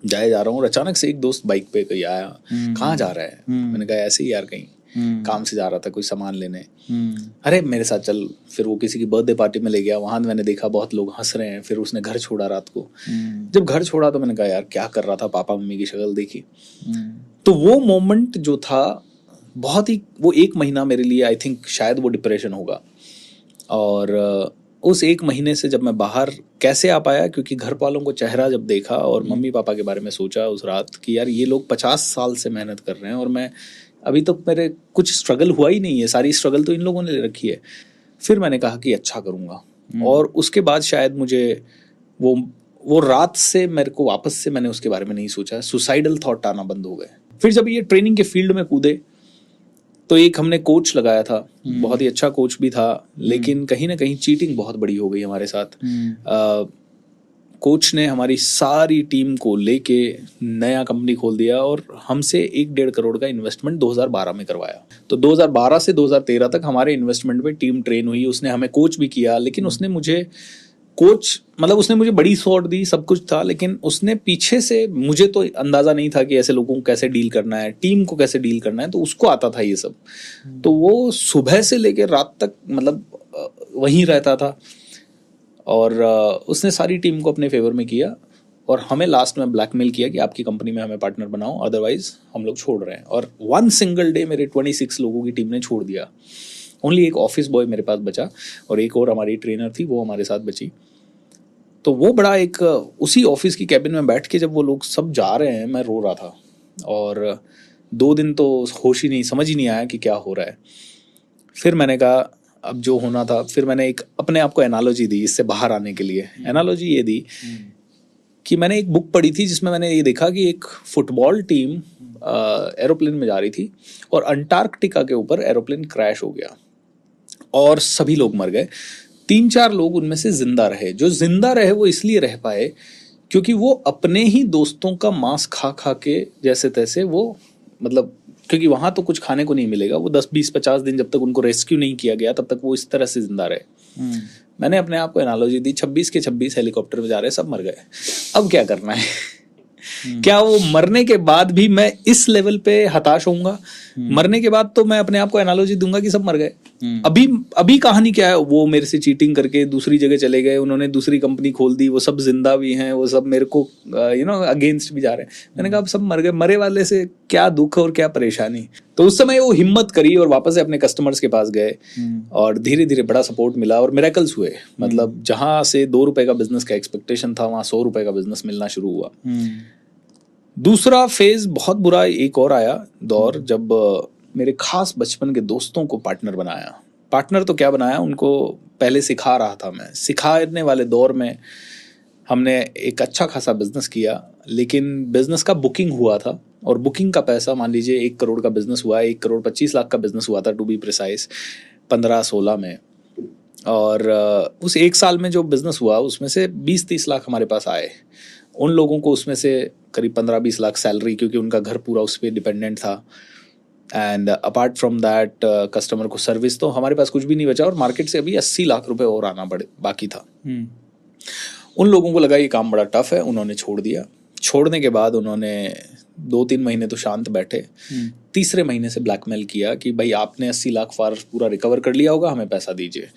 जाए जा रहा हूँ और अचानक से एक दोस्त बाइक पे कोई आया, कहाँ जा रहा है? मैंने कहा ऐसे ही यार, कहीं काम से जा रहा था, कोई सामान लेने। अरे मेरे साथ चल। फिर वो किसी की बर्थडे पार्टी में ले गया, वहां मैंने देखा बहुत लोग हंस रहे हैं। फिर उसने घर छोड़ा रात को। जब घर छोड़ा तो मैंने कहा यार क्या कर रहा था, पापा मम्मी की शक्ल देखी। तो वो मोमेंट जो था बहुत ही, वो 1 महीना मेरे लिए आई थिंक शायद वो डिप्रेशन होगा। और उस 1 महीने से जब मैं बाहर कैसे आ पाया, क्योंकि घर वालों को चेहरा जब देखा और मम्मी पापा के बारे में सोचा उस रात कि यार ये लोग 50 साल से मेहनत कर रहे हैं और मैं अभी तक मेरे कुछ स्ट्रगल हुआ ही नहीं है, सारी स्ट्रगल तो इन लोगों ने ले रखी है। फिर मैंने कहा कि अच्छा करूँगा। और उसके बाद शायद मुझे वो रात से मेरे को वापस से मैंने उसके बारे में नहीं सोचा, सुसाइडल थॉट आना बंद हो गए। फिर जब ये ट्रेनिंग के फील्ड में कूदे तो एक हमने कोच लगाया था, बहुत ही अच्छा कोच भी था, लेकिन कहीं ना कहीं चीटिंग बहुत बड़ी हो गई हमारे साथ। कोच ने हमारी सारी टीम को लेके नया कंपनी खोल दिया और हमसे 1-1.5 करोड़ का इन्वेस्टमेंट 2012 में करवाया। तो 2012 से 2013 तक हमारे इन्वेस्टमेंट पे टीम ट्रेन हुई। उसने हमें कोच भी किया, लेकिन उसने मुझे उसने मुझे बड़ी शॉट दी, सब कुछ था, लेकिन उसने पीछे से, मुझे तो अंदाजा नहीं था कि ऐसे लोगों को कैसे डील करना है, टीम को कैसे डील करना है, तो उसको आता था ये सब। तो वो सुबह से लेकर रात तक मतलब वहीं रहता था और उसने सारी टीम को अपने फेवर में किया और हमें लास्ट में ब्लैकमेल किया कि आपकी कंपनी में हमें पार्टनर बनाओ, अदरवाइज हम लोग छोड़ रहे हैं। और 1 सिंगल डे मेरे 26 लोगों की टीम ने छोड़ दिया। ओनली एक ऑफिस बॉय मेरे पास बचा और एक और हमारी ट्रेनर थी, वो हमारे साथ बची। तो वो बड़ा एक, उसी ऑफिस की कैबिन में बैठ के जब वो लोग सब जा रहे हैं, मैं रो रहा था और 2 दिन तो होश ही नहीं, समझ ही नहीं आया कि क्या हो रहा है। फिर मैंने कहा अब जो होना था, फिर मैंने एक अपने आप को एनालॉजी दी इससे बाहर आने के लिए। एनालॉजी ये दी कि मैंने एक बुक पढ़ी थी जिसमें मैंने ये देखा कि एक फुटबॉल टीम एरोप्लेन में जा रही थी और अंटार्कटिका के ऊपर एरोप्लेन क्रैश हो गया और सभी लोग मर गए। 3-4 लोग उनमें से जिंदा रहे। जो जिंदा रहे वो इसलिए रह पाए क्योंकि वो अपने ही दोस्तों का मांस खा खा के जैसे तैसे वो, मतलब क्योंकि वहां तो कुछ खाने को नहीं मिलेगा, वो 10-20-50 दिन जब तक उनको रेस्क्यू नहीं किया गया तब तक वो इस तरह से जिंदा रहे। मैंने अपने आप को एनालॉजी दी, 26 के 26 हेलीकॉप्टर में जा रहे, सब मर गए। अब क्या करना है? क्या वो मरने के बाद भी मैं इस लेवल पे हताश होऊंगा? मरने के बाद तो मैं अपने आप को एनालॉजी दूंगा कि सब मर गए। अभी कहानी क्या है? वो मेरे से चीटिंग करके दूसरी जगह चले गए, उन्होंने दूसरी कंपनी खोल दी, वो सब जिंदा भी हैं, वो सब मेरे को अगेंस्ट भी जा रहे हैं। मैंने कहा अब सब मर गए, मरे वाले से क्या दुख और क्या परेशानी। तो उस समय वो हिम्मत करी और वापस से अपने कस्टमर्स के पास गए और धीरे धीरे बड़ा सपोर्ट मिला और मिरेकल्स हुए। मतलब जहां से 2 रुपए का बिजनेस का एक्सपेक्टेशन था वहां 100 रुपए का बिजनेस मिलना शुरू हुआ। दूसरा फेज बहुत बुरा एक और आया दौर, जब मेरे खास बचपन के दोस्तों को पार्टनर बनाया। पार्टनर तो क्या बनाया, उनको पहले सिखा रहा था मैं। सिखाने वाले दौर में हमने एक अच्छा खासा बिजनेस किया, लेकिन बिजनेस का बुकिंग हुआ था और बुकिंग का पैसा मान लीजिए 1 करोड़ का बिजनेस हुआ, 1 करोड़ 25 लाख का बिजनेस हुआ था टू बी प्रिसाइज 15-16 में। और उस 1 साल में जो बिजनेस हुआ उसमें से 20-30 लाख हमारे पास आए। उन लोगों को उसमें से करीब 15-20 लाख सैलरी, क्योंकि उनका घर पूरा उस पर डिपेंडेंट था। And apart from that customer को सर्विस, तो हमारे पास कुछ भी नहीं बचा और मार्केट से अभी 80 लाख रुपए और आना बाकी था। उन लोगों को लगा ये काम बड़ा टफ है, उन्होंने छोड़ दिया। छोड़ने के बाद उन्होंने 2-3 महीने तो शांत बैठे, तीसरे महीने से ब्लैकमेल किया कि भाई आपने 80 लाख पूरा रिकवर कर लिया होगा, हमें पैसा दीजिए।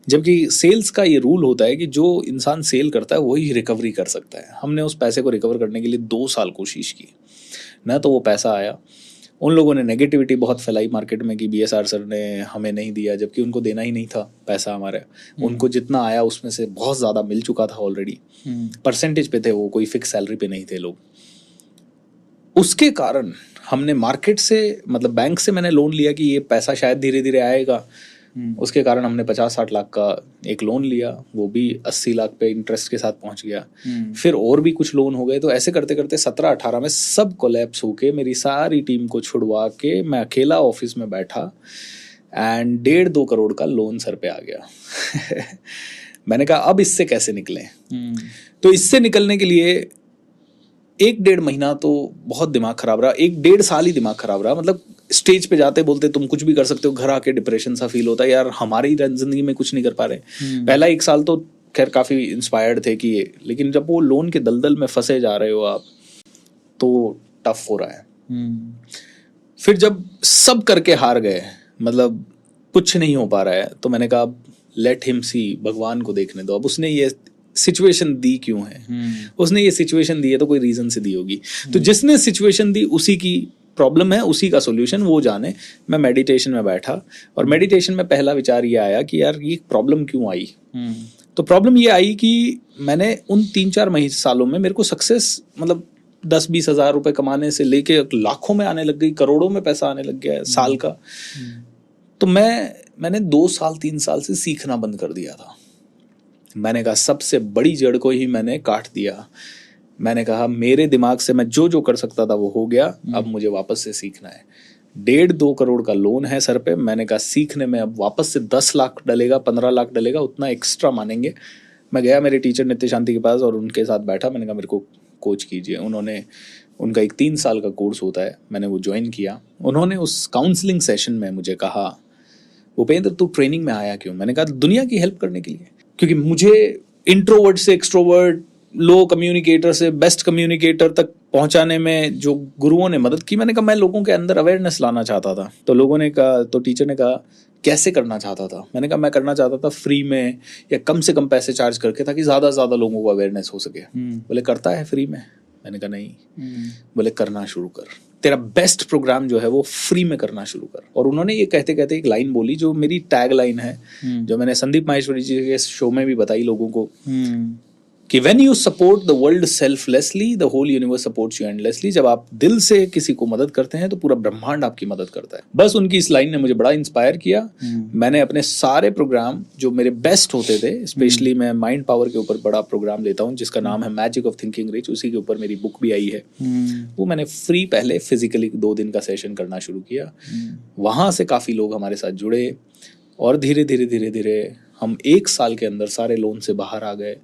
जबकि सेल्स का ये रूल होता है कि जो इंसान सेल करता है वही रिकवरी कर सकता है। हमने उस पैसे को रिकवर करने के लिए 2 साल कोशिश की, ना तो वो पैसा आया। उन लोगों ने नेगेटिविटी बहुत फैलाई मार्केट में कि BSR सर ने हमें नहीं दिया, जबकि उनको देना ही नहीं था पैसा हमारे। उनको जितना आया उसमें से बहुत ज़्यादा मिल चुका था ऑलरेडी। परसेंटेज पे थे वो, कोई फिक्स सैलरी पे नहीं थे लोग। उसके कारण हमने मार्केट से, मतलब बैंक से मैंने लोन लिया कि ये पैसा शायद धीरे धीरे आएगा। उसके कारण हमने 50-60 लाख का एक लोन लिया, वो भी 80 लाख पे इंटरेस्ट के साथ पहुंच गया। फिर और भी कुछ लोन हो गए। तो ऐसे करते करते 17-18 में सब कोलैप्स होके मेरी सारी टीम को छुड़वा के मैं अकेला ऑफिस में बैठा एंड 1.5-2 करोड़ का लोन सर पे आ गया। मैंने कहा अब इससे कैसे निकलें। तो इससे निकलने के लिए 1-1.5 महीना तो बहुत दिमाग खराब रहा, 1-1.5 साल ही दिमाग खराब रहा। मतलब स्टेज पे जाते बोलते तुम कुछ भी कर सकते हो, घर आके डिप्रेशन सा फील होता है, यार हमारी जिंदगी में कुछ नहीं कर पा रहे। पहला 1 साल तो खैर काफी इंस्पायर्ड थे कि ये, लेकिन जब वो लोन के दलदल में फंसे जा रहे हो आप, तो टफ हो रहा है। फिर जब सब करके हार गए, मतलब कुछ नहीं हो पा रहा है, तो मैंने कहा लेट हिम सी, भगवान को देखने दो। अब उसने ये सिचुएशन दी क्यों है, उसने ये सिचुएशन दी है तो कोई रीजन से दी होगी। तो जिसने सिचुएशन दी उसी की प्रॉब्लम है, उसी का सॉल्यूशन वो जाने। मैं मेडिटेशन में बैठा और मेडिटेशन में पहला विचार ये आया कि यार ये प्रॉब्लम क्यों आई। तो प्रॉब्लम ये आई कि मैंने उन 3-4 सालों में मेरे को सक्सेस, मतलब 10-20 हज़ार रुपए कमाने से लेके लाखों में आने लग गई, करोड़ों में पैसा आने लग गया साल का। तो मैंने 2 साल 3 साल से सीखना बंद कर दिया था। मैंने कहा सबसे बड़ी जड़ को ही मैंने काट दिया। मैंने कहा मेरे दिमाग से मैं जो जो कर सकता था वो हो गया, अब मुझे वापस से सीखना है। 1.5-2 करोड़ का लोन है सर पे। मैंने कहा सीखने में अब वापस से 10 लाख डलेगा, 15 लाख डलेगा, उतना एक्स्ट्रा मानेंगे। मैं गया मेरे टीचर नित्य शांति के पास और उनके साथ बैठा। मैंने कहा मेरे को कोच कीजिए। उनका एक 3 साल का कोर्स होता है, मैंने वो ज्वाइन किया। उन्होंने उस काउंसलिंग सेशन में मुझे कहा भूपेंद्र तू ट्रेनिंग में आया क्यों। मैंने कहा दुनिया की हेल्प करने के लिए, क्योंकि मुझे इंट्रोवर्ट से एक्सट्रोवर्ट, लो कम्युनिकेटर से बेस्ट कम्युनिकेटर तक पहुंचाने में जो गुरुओं ने मदद की। मैंने कहा मैं लोगों के अंदर अवेयरनेस लाना चाहता था। तो लोगों ने कहा, तो टीचर ने कहा कैसे करना चाहता था। मैंने कहा मैं करना चाहता था फ्री में या कम से कम पैसे चार्ज करके, ताकि ज़्यादा से ज़्यादा लोगों को अवेयरनेस हो सके। बोले करता है फ्री में। मैंने कहा नहीं। बोले करना शुरू कर, तेरा बेस्ट प्रोग्राम जो है वो फ्री में करना शुरू कर। और उन्होंने ये कहते कहते एक लाइन बोली जो मेरी टैग लाइन है, जो मैंने संदीप माहेश्वरी जी के शो में भी बताई लोगों को, कि when you support the world selflessly, the whole universe supports you endlessly। जब आप दिल से किसी को मदद करते हैं तो पूरा ब्रह्मांड आपकी मदद करता है। बस उनकी इस लाइन ने मुझे बड़ा इंस्पायर किया। मैंने अपने सारे प्रोग्राम जो मेरे बेस्ट होते थे, स्पेशली मैं माइंड पावर के ऊपर बड़ा प्रोग्राम लेता हूँ जिसका नाम है मैजिक ऑफ थिंकिंग रिच, उसी के ऊपर मेरी बुक भी आई है। वो मैंने फ्री पहले फिजिकली 2 दिन का सेशन करना शुरू किया। वहाँ से काफ़ी लोग हमारे साथ जुड़े और धीरे धीरे धीरे धीरे हम 1 साल के अंदर सारे लोन से बाहर आ गए।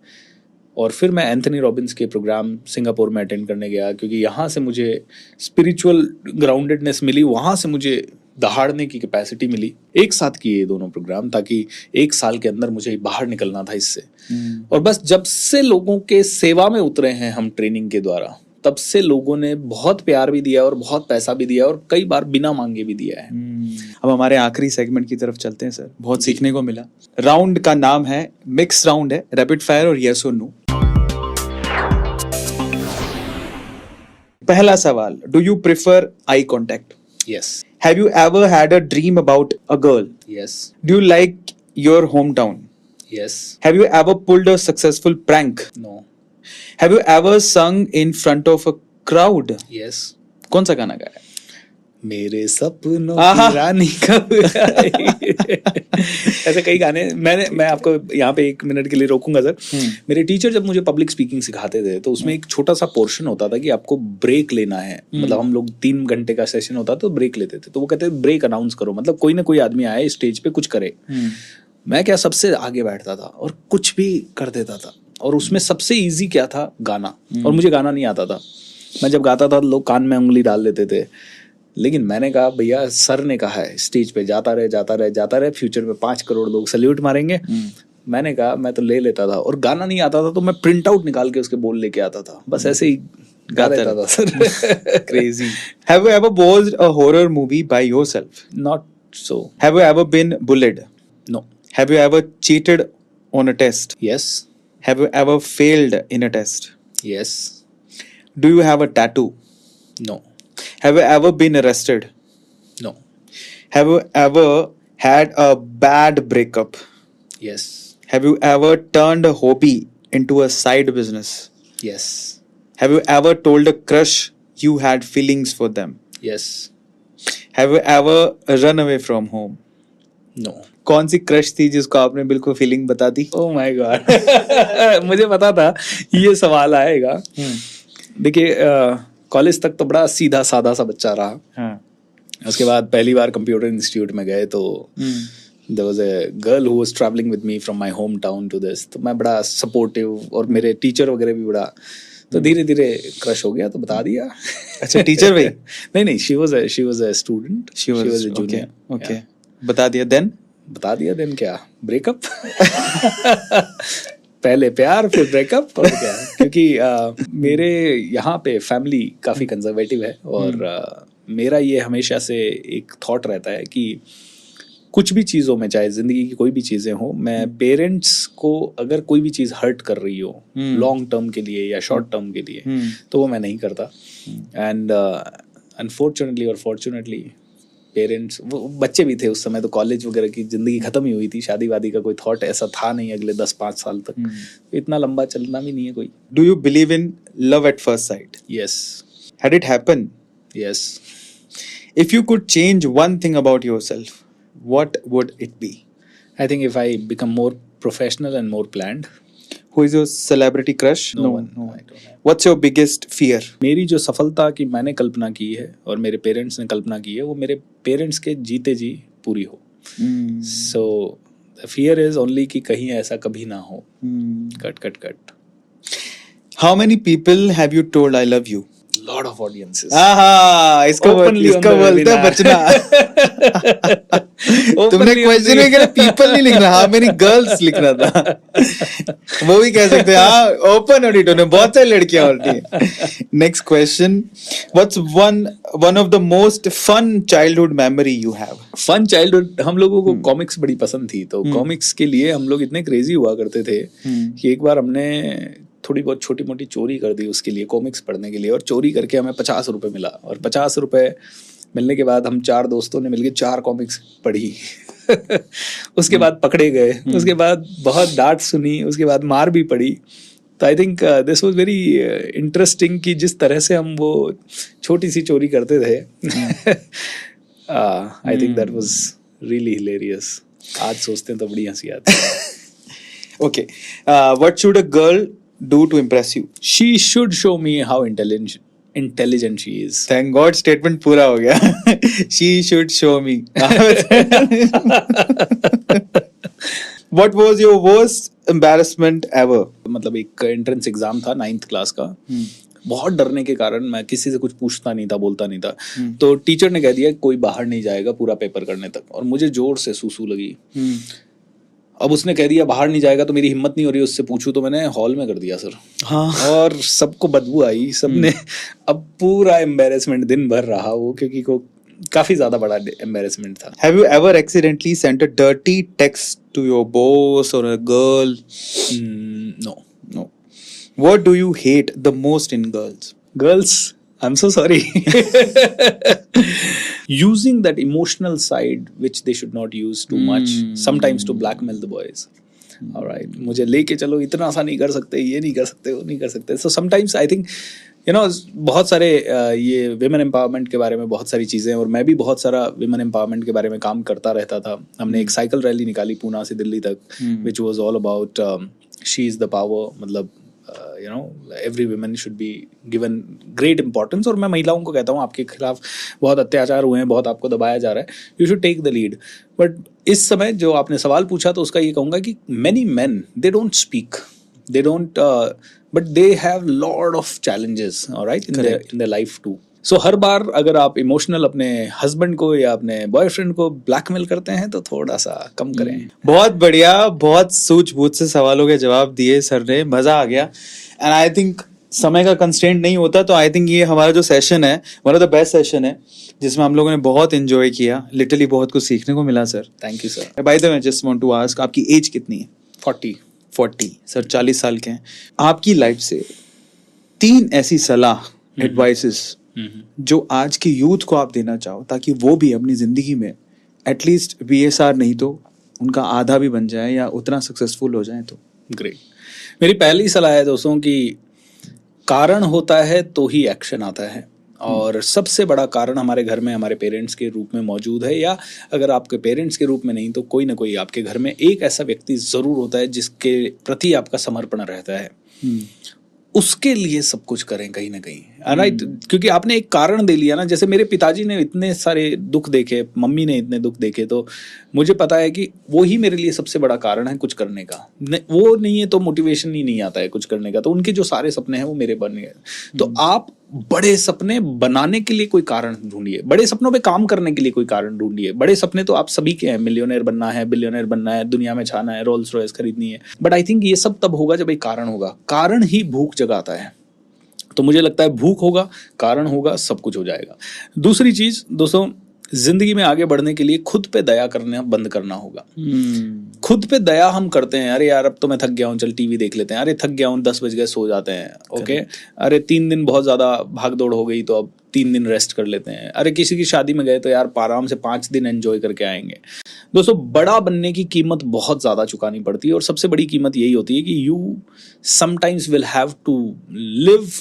और फिर मैं एंथनी रॉबिन्स के प्रोग्राम सिंगापुर में अटेंड करने गया, क्योंकि यहाँ से मुझे स्पिरिचुअल ग्राउंडेडनेस मिली, वहाँ से मुझे दहाड़ने की कैपेसिटी मिली। एक साथ किए ये दोनों प्रोग्राम, ताकि 1 साल के अंदर मुझे बाहर निकलना था इससे। और बस जब से लोगों के सेवा में उतरे हैं हम ट्रेनिंग के द्वारा, तब से लोगों ने बहुत प्यार भी दिया और बहुत पैसा भी दिया और कई बार बिना मांगे भी दिया है। अब हमारे आखिरी सेगमेंट की तरफ चलते हैं सर। बहुत सीखने को मिला। राउंड का नाम है मिक्स राउंड है, रैपिड फायर और यस और नो। पहला सवाल, do you prefer eye contact? Yes. Have you ever had a dream about a girl? Yes. Do you like your hometown? Yes. Have you ever pulled a successful prank? No. Have you ever sung in front of a crowd? Yes. कौन सा गाना गाया? मेरे सपनों आहा। की रानी कब आई? ऐसे कई गाने मैं आपको यहाँ पे 1 मिनट के लिए रोकूंगा सर। मेरे टीचर जब मुझे पब्लिक स्पीकिंग सिखाते थे तो उसमें एक छोटा सा पोर्शन होता था कि आपको ब्रेक लेना है। मतलब हम लोग 3 घंटे का सेशन होता था तो ब्रेक लेते थे, तो वो कहते थे ब्रेक अनाउंस करो, मतलब कोई ना कोई आदमी आए स्टेज पे कुछ करे। मैं क्या सबसे आगे बैठता था और कुछ भी कर देता था, और उसमें सबसे इजी क्या था? गाना। और मुझे गाना नहीं आता था। मैं जब गाता था लोग कान में उंगली डाल देते थे, लेकिन मैंने कहा भैया सर ने कहा है स्टेज पे जाता रहे, फ्यूचर में 5 करोड़ लोग सल्यूट मारेंगे। मैंने कहा मैं तो ले लेता था, और गाना नहीं आता था तो मैं प्रिंट आउट निकाल के उसके बोल लेके आता था, बस ऐसे ही गा देता था sir. Crazy. Have you ever watched a horror movie by yourself? Not so. Have you ever been bullied? No. Have you ever cheated on a test? Yes. Have you ever failed in a test? Yes. Do you have a tattoo? No. Have you ever been arrested? No. Have you ever had a bad breakup? Yes. Have you ever turned a hobby into a side business? Yes. Have you ever told a crush you had feelings for them? Yes. Have you ever run away from home? No. कौन सी crush थी जिसको आपने बिल्कुल feeling बता दी? Oh my God. मुझे पता था ये सवाल आएगा। देखिए कॉलेज तक तो बड़ा सीधा सादा सा बच्चा रहा। हाँ। उसके बाद पहली बार कंप्यूटर इंस्टीट्यूट में गए तो there was a girl who was travelling with me from my home town to this, तो मैं बड़ा सपोर्टिव, और मेरे टीचर वगैरह भी बड़ा, तो धीरे धीरे क्रश हो गया तो बता दिया। अच्छा, टीचर भाई? नहीं, she was a student, she was a junior. Okay, बता दिया। देन क्या? ब्रेकअप। पहले प्यार फिर ब्रेकअप, और क्या? क्योंकि मेरे यहाँ पे फैमिली काफ़ी कंजर्वेटिव है, और मेरा ये हमेशा से एक थॉट रहता है कि कुछ भी चीज़ों में, चाहे ज़िंदगी की कोई भी चीज़ें हो, मैं पेरेंट्स को अगर कोई भी चीज़ हर्ट कर रही हो लॉन्ग टर्म के लिए या शॉर्ट टर्म के लिए, तो वो मैं नहीं करता। एंड अनफॉर्चुनेटली और फॉर्चुनेटली पेरेंट्स, वो बच्चे भी थे उस समय, तो कॉलेज वगैरह की ज़िंदगी ख़त्म ही हुई थी, शादी वादी का कोई थॉट ऐसा था नहीं अगले 10-5 साल तक। इतना लंबा चलना भी नहीं है कोई। Do you believe in love at first sight? Yes. Had it happen? Yes. If you could change one thing about yourself, what would it be? I think if I become more professional and more planned. Who is your celebrity crush? No one. I don't have. What's your biggest fear? मेरी जो सफलता की मैंने कल्पना की है और मेरे parents ने कल्पना की है, वो मेरे पेरेंट्स के जीते जी पूरी हो। So the fear is only कि कहीं ऐसा कभी ना हो। Cut. How many people have you told I love you? Lot of audiences. इसको बोलते हैं बचना। तुमने क्वेश्चन में क्या पीपल नहीं लिखना, हाँ मेरी गर्ल्स लिखना था। वो भी कह सकते हैं, हाँ ओपन ऑडिटो में बहुत सारी लड़कियां होती हैं। Next question, what's one of the most fun childhood memory you have? Fun childhood, हम लोगों को कॉमिक्स बड़ी पसंद थी, तो कॉमिक्स के लिए हम लोग इतने क्रेजी हुआ करते थे कि एक बार हमने थोड़ी बहुत छोटी मोटी चोरी कर दी उसके लिए, कॉमिक्स पढ़ने के लिए, और चोरी करके हमें 50 रुपए मिला, और 50 रुपए मिलने के बाद हम 4 दोस्तों ने मिलकर 4 कॉमिक्स पढ़ी। उसके बाद पकड़े गए, उसके बाद बहुत डांट सुनी, उसके बाद मार भी पड़ी। तो I think this was very interesting कि जिस तरह से हम वो छोटी सी चोरी करते थे। I think that was really hilarious. आज सोचते हैं तो बड़ी हंसी आती है। Okay, what should a girl do to impress you? She should show me how intelligent she is. Thank God statement पूरा हो गया। She should show me. What was your worst embarrassment ever? मतलब एक एंट्रेंस एग्जाम था 9th class का। बहुत डरने के कारण मैं किसी से कुछ पूछता नहीं था, बोलता नहीं था। तो टीचर ने कह दिया कोई बाहर नहीं जाएगा पूरा पेपर करने तक, और मुझे जोर से सूसू लगी। अब उसने कह दिया बाहर नहीं जाएगा, तो मेरी हिम्मत नहीं हो रही उससे पूछूं, तो मैंने हॉल में कर दिया सर। हाँ। और सबको बदबू आई, सबने, अब पूरा एम्बेरसमेंट दिन भर रहा वो, क्योंकि को काफी ज्यादा बड़ा एम्बेरसमेंट था। Have you ever accidentally sent a dirty text to your boss or a girl? No. What do you hate the most in girls? Girls, I'm so sorry. using that emotional side which they should not use too much, sometimes to blackmail the boys. All right, मुझे लेके चलो, इतना सा नहीं कर सकते, ये नहीं कर सकते, वो नहीं कर सकते. So sometimes I think बहुत सारे ये विमेन एम्पावरमेंट के बारे में बहुत सारी चीज़ें, और मैं भी बहुत सारा विमेन एम्पावरमेंट के बारे में काम करता रहता था. हमने एक साइकिल रैली निकाली पूना से दिल्ली तक, which was all about she is the power. मतलब every women should be given great importance. और मैं महिलाओं को कहता हूँ, आपके खिलाफ बहुत अत्याचार हुए हैं, बहुत आपको दबाया जा रहा है, you should take the lead. But इस समय जो आपने सवाल पूछा, तो उसका ये कहूँगा कि many main, they don't speak, they don't but they have lot of challenges, all right, in their life too. So हर बार अगर आप इमोशनल अपने हस्बैंड को या अपने बॉयफ्रेंड को ब्लैकमेल करते हैं, तो थोड़ा सा कम करें. बहुत बढ़िया, बहुत सूझबूझ से सवालों के जवाब दिए सर ने, मजा आ गया. एंड आई थिंक समय का कंस्ट्रेंट नहीं होता, तो आई थिंक ये हमारा जो सेशन है, one of the best session है, जिसमें हम लोगों ने बहुत एंजॉय किया. लिटरली बहुत कुछ सीखने को मिला sir. Thank you sir. By the way, just want to ask, आपकी एज कितनी है? 40 सर, 40 साल के हैं. आपकी लाइफ से 3 ऐसी सलाह, एडवाइसेस जो आज के यूथ को आप देना चाहो, ताकि वो भी अपनी जिंदगी में एटलीस्ट BSR नहीं तो उनका आधा भी बन जाए या उतना सक्सेसफुल हो जाए. तो ग्रेट. मेरी पहली सलाह है दोस्तों कि कारण होता है तो ही एक्शन आता है. और सबसे बड़ा कारण हमारे घर में हमारे पेरेंट्स के रूप में मौजूद है, या अगर आपके पेरेंट्स के रूप में नहीं, तो कोई ना कोई आपके घर में एक ऐसा व्यक्ति ज़रूर होता है जिसके प्रति आपका समर्पण रहता है. उसके लिए सब कुछ करें कहीं ना कहीं, राइट. क्योंकि आपने एक कारण दे लिया ना. जैसे मेरे पिताजी ने इतने सारे दुख देखे, मम्मी ने इतने दुख देखे, तो मुझे पता है कि वो ही मेरे लिए सबसे बड़ा कारण है कुछ करने का. वो नहीं है तो मोटिवेशन ही नहीं आता है कुछ करने का. तो उनके जो सारे सपने हैं वो मेरे बन गए. तो आप बड़े सपने बनाने के लिए कोई कारण ढूंढिए, बड़े सपनों पे काम करने के लिए कोई कारण ढूंढिए. बड़े सपने तो आप सभी के हैं, मिलियनेयर बनना है, बिलियनेयर बनना है, दुनिया में छाना है, रोल्स रॉयस खरीदनी है. बट आई थिंक ये सब तब होगा जब एक कारण होगा. कारण ही भूख जगाता है. तो मुझे लगता है भूख होगा, कारण होगा, सब कुछ हो जाएगा. दूसरी चीज दोस्तों, जिंदगी में आगे बढ़ने के लिए खुद पे दया करना बंद करना होगा. खुद पे दया हम करते हैं, अरे यार अब तो मैं थक गया हूँ, चल टीवी देख लेते हैं. अरे थक गया हूँ, 10 बज गए, सो जाते हैं. ओके. अरे 3 दिन बहुत ज्यादा भाग दौड़ हो गई, तो अब 3 दिन रेस्ट कर लेते हैं. अरे किसी की शादी में गए तो यार आराम से 5 दिन एंजॉय करके आएंगे. दोस्तों, बड़ा बनने की कीमत बहुत ज्यादा चुकानी पड़ती है, और सबसे बड़ी कीमत यही होती है कि you sometimes will have to live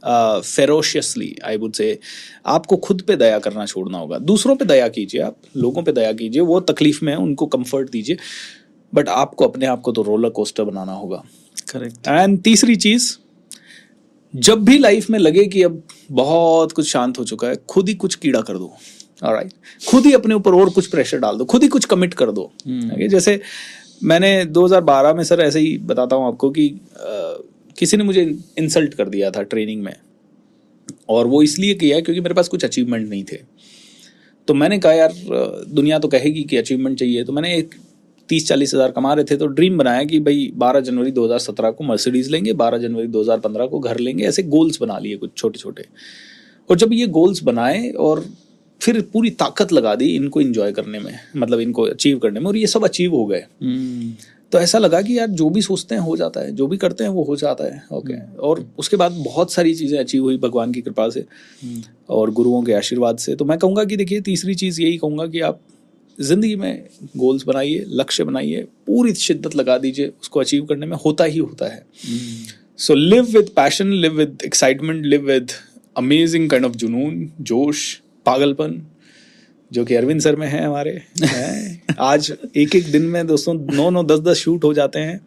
ferociously, I would say. आपको खुद पे दया करना छोड़ना होगा. दूसरों पे दया कीजिए, आप लोगों पे दया कीजिए, वो तकलीफ में है, उनको कंफर्ट दीजिए. बट आपको अपने आप को तो रोलर कोस्टर बनाना होगा. करेक्ट. एंड तीसरी चीज, जब भी लाइफ में लगे कि अब बहुत कुछ शांत हो चुका है, खुद ही कुछ कीड़ा कर दो. ऑलराइट. खुद ही अपने ऊपर और कुछ प्रेशर डाल दो, खुद ही कुछ कमिट कर दो. जैसे मैंने 2012 में सर ऐसे ही बताता हूँ आपको कि किसी ने मुझे इंसल्ट कर दिया था ट्रेनिंग में, और वो इसलिए किया क्योंकि मेरे पास कुछ अचीवमेंट नहीं थे. तो मैंने कहा यार दुनिया तो कहेगी कि अचीवमेंट चाहिए. तो मैंने एक 30-40 हज़ार कमा रहे थे, तो ड्रीम बनाया कि भाई 12 जनवरी 2017 को मर्सिडीज लेंगे, 12 जनवरी 2015 को घर लेंगे. ऐसे गोल्स बना लिए कुछ छोटे छोटे. और जब ये गोल्स बनाए और फिर पूरी ताकत लगा दी इनको एंजॉय करने में, मतलब इनको अचीव करने में, और ये सब अचीव हो गए. तो ऐसा लगा कि यार जो भी सोचते हैं हो जाता है, जो भी करते हैं वो हो जाता है. ओके. और उसके बाद बहुत सारी चीज़ें अचीव हुई भगवान की कृपा से और गुरुओं के आशीर्वाद से. तो मैं कहूँगा कि देखिए, तीसरी चीज़ यही कहूँगा कि आप जिंदगी में गोल्स बनाइए, लक्ष्य बनाइए, पूरी शिद्दत लगा दीजिए, उसको अचीव करने में होता ही होता है. So live with passion, live with excitement, live with amazing kind of जुनून, जोश, पागलपन, जो कि अरविंद सर में है हमारे. आज एक दिन में दोस्तों 9-9, 10-10 शूट हो जाते हैं.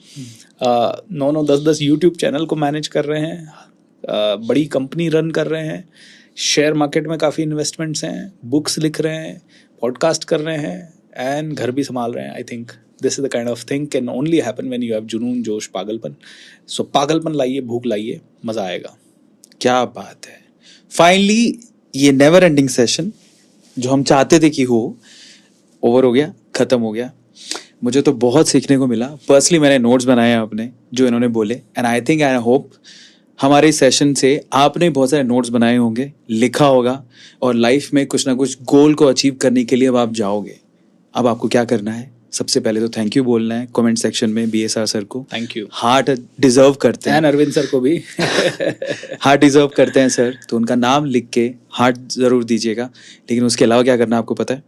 9-9, 10-10 यूट्यूब चैनल को मैनेज कर रहे हैं, बड़ी कंपनी रन कर रहे हैं, शेयर मार्केट में काफ़ी इन्वेस्टमेंट्स हैं, बुक्स लिख रहे हैं, पॉडकास्ट कर रहे हैं, एंड घर भी संभाल रहे हैं. I think this is the kind of thing can only happen when you have जुनून, जोश, पागलपन. सो पागलपन लाइए, भूख लाइए, मज़ा आएगा. क्या बात है. फाइनली ये नेवर एंडिंग सेशन जो हम चाहते थे कि हो, ओवर हो गया, खत्म हो गया. मुझे तो बहुत सीखने को मिला. पर्सनली मैंने नोट्स बनाए हैं अपने, जो इन्होंने बोले, and I think, I hope हमारे सेशन से आपने बहुत सारे नोट्स बनाए होंगे, लिखा होगा, और लाइफ में कुछ ना कुछ गोल को अचीव करने के लिए अब आप जाओगे. अब आपको क्या करना है? सबसे पहले तो थैंक यू बोलना है कमेंट सेक्शन में BSR सर को। Thank you. हार्ट डिजर्व करते हैं, एंड अरविंद सर को भी। हार्ट डिजर्व करते हैं सर, तो उनका नाम लिख के हार्ट जरूर दीजिएगा। लेकिन उसके अलावा क्या करना है आपको पता है?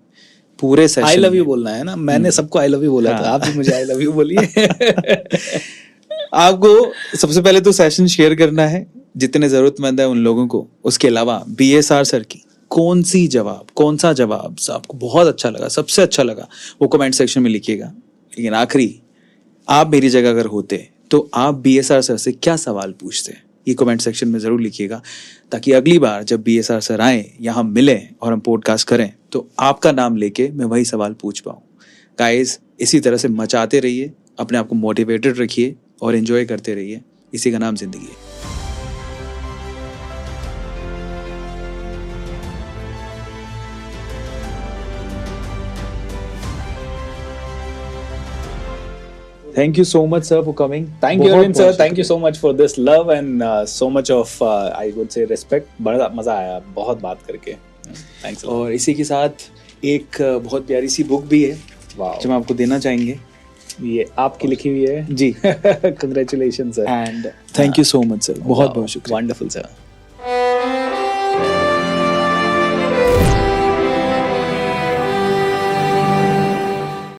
पूरे सेशन आई लव यू बोलना है ना, मैंने सबको आई लव यू बोला था, आप भी मुझे आई लव यू बोलिए। आपको सबसे पहले तो सेशन शेयर करना है जितने जरूरतमंद है उन लोगों को। उसके अलावा BSR सर की कौन सा जवाब आपको बहुत अच्छा लगा, सबसे अच्छा लगा, वो कमेंट सेक्शन में लिखिएगा। लेकिन आखिरी, आप मेरी जगह अगर होते तो आप BSR सर से क्या सवाल पूछते, ये कमेंट सेक्शन में जरूर लिखिएगा, ताकि अगली बार जब BSR सर आए, यहाँ मिलें और हम पॉडकास्ट करें, तो आपका नाम लेके मैं वही सवाल पूछ पाऊँ। गाइस, इसी तरह से मचाते रहिए, अपने आप को मोटिवेटेड रखिए और एंजॉय करते रहिए। इसी का नाम जिंदगी है। Thank you so much, sir, for coming. Thank you, Arvind sir. Thank you so much for this love and so much of I would say respect. बड़ा मजा आया बहुत बात करके। Thanks a lot. और इसी के साथ एक बहुत प्यारी सी बुक भी है जो हम आपको देना चाहेंगे। ये आपकी लिखी हुई है जी। Congratulations sir. And thank you so much, sir. बहुत शुक्रिया। Wonderful sir.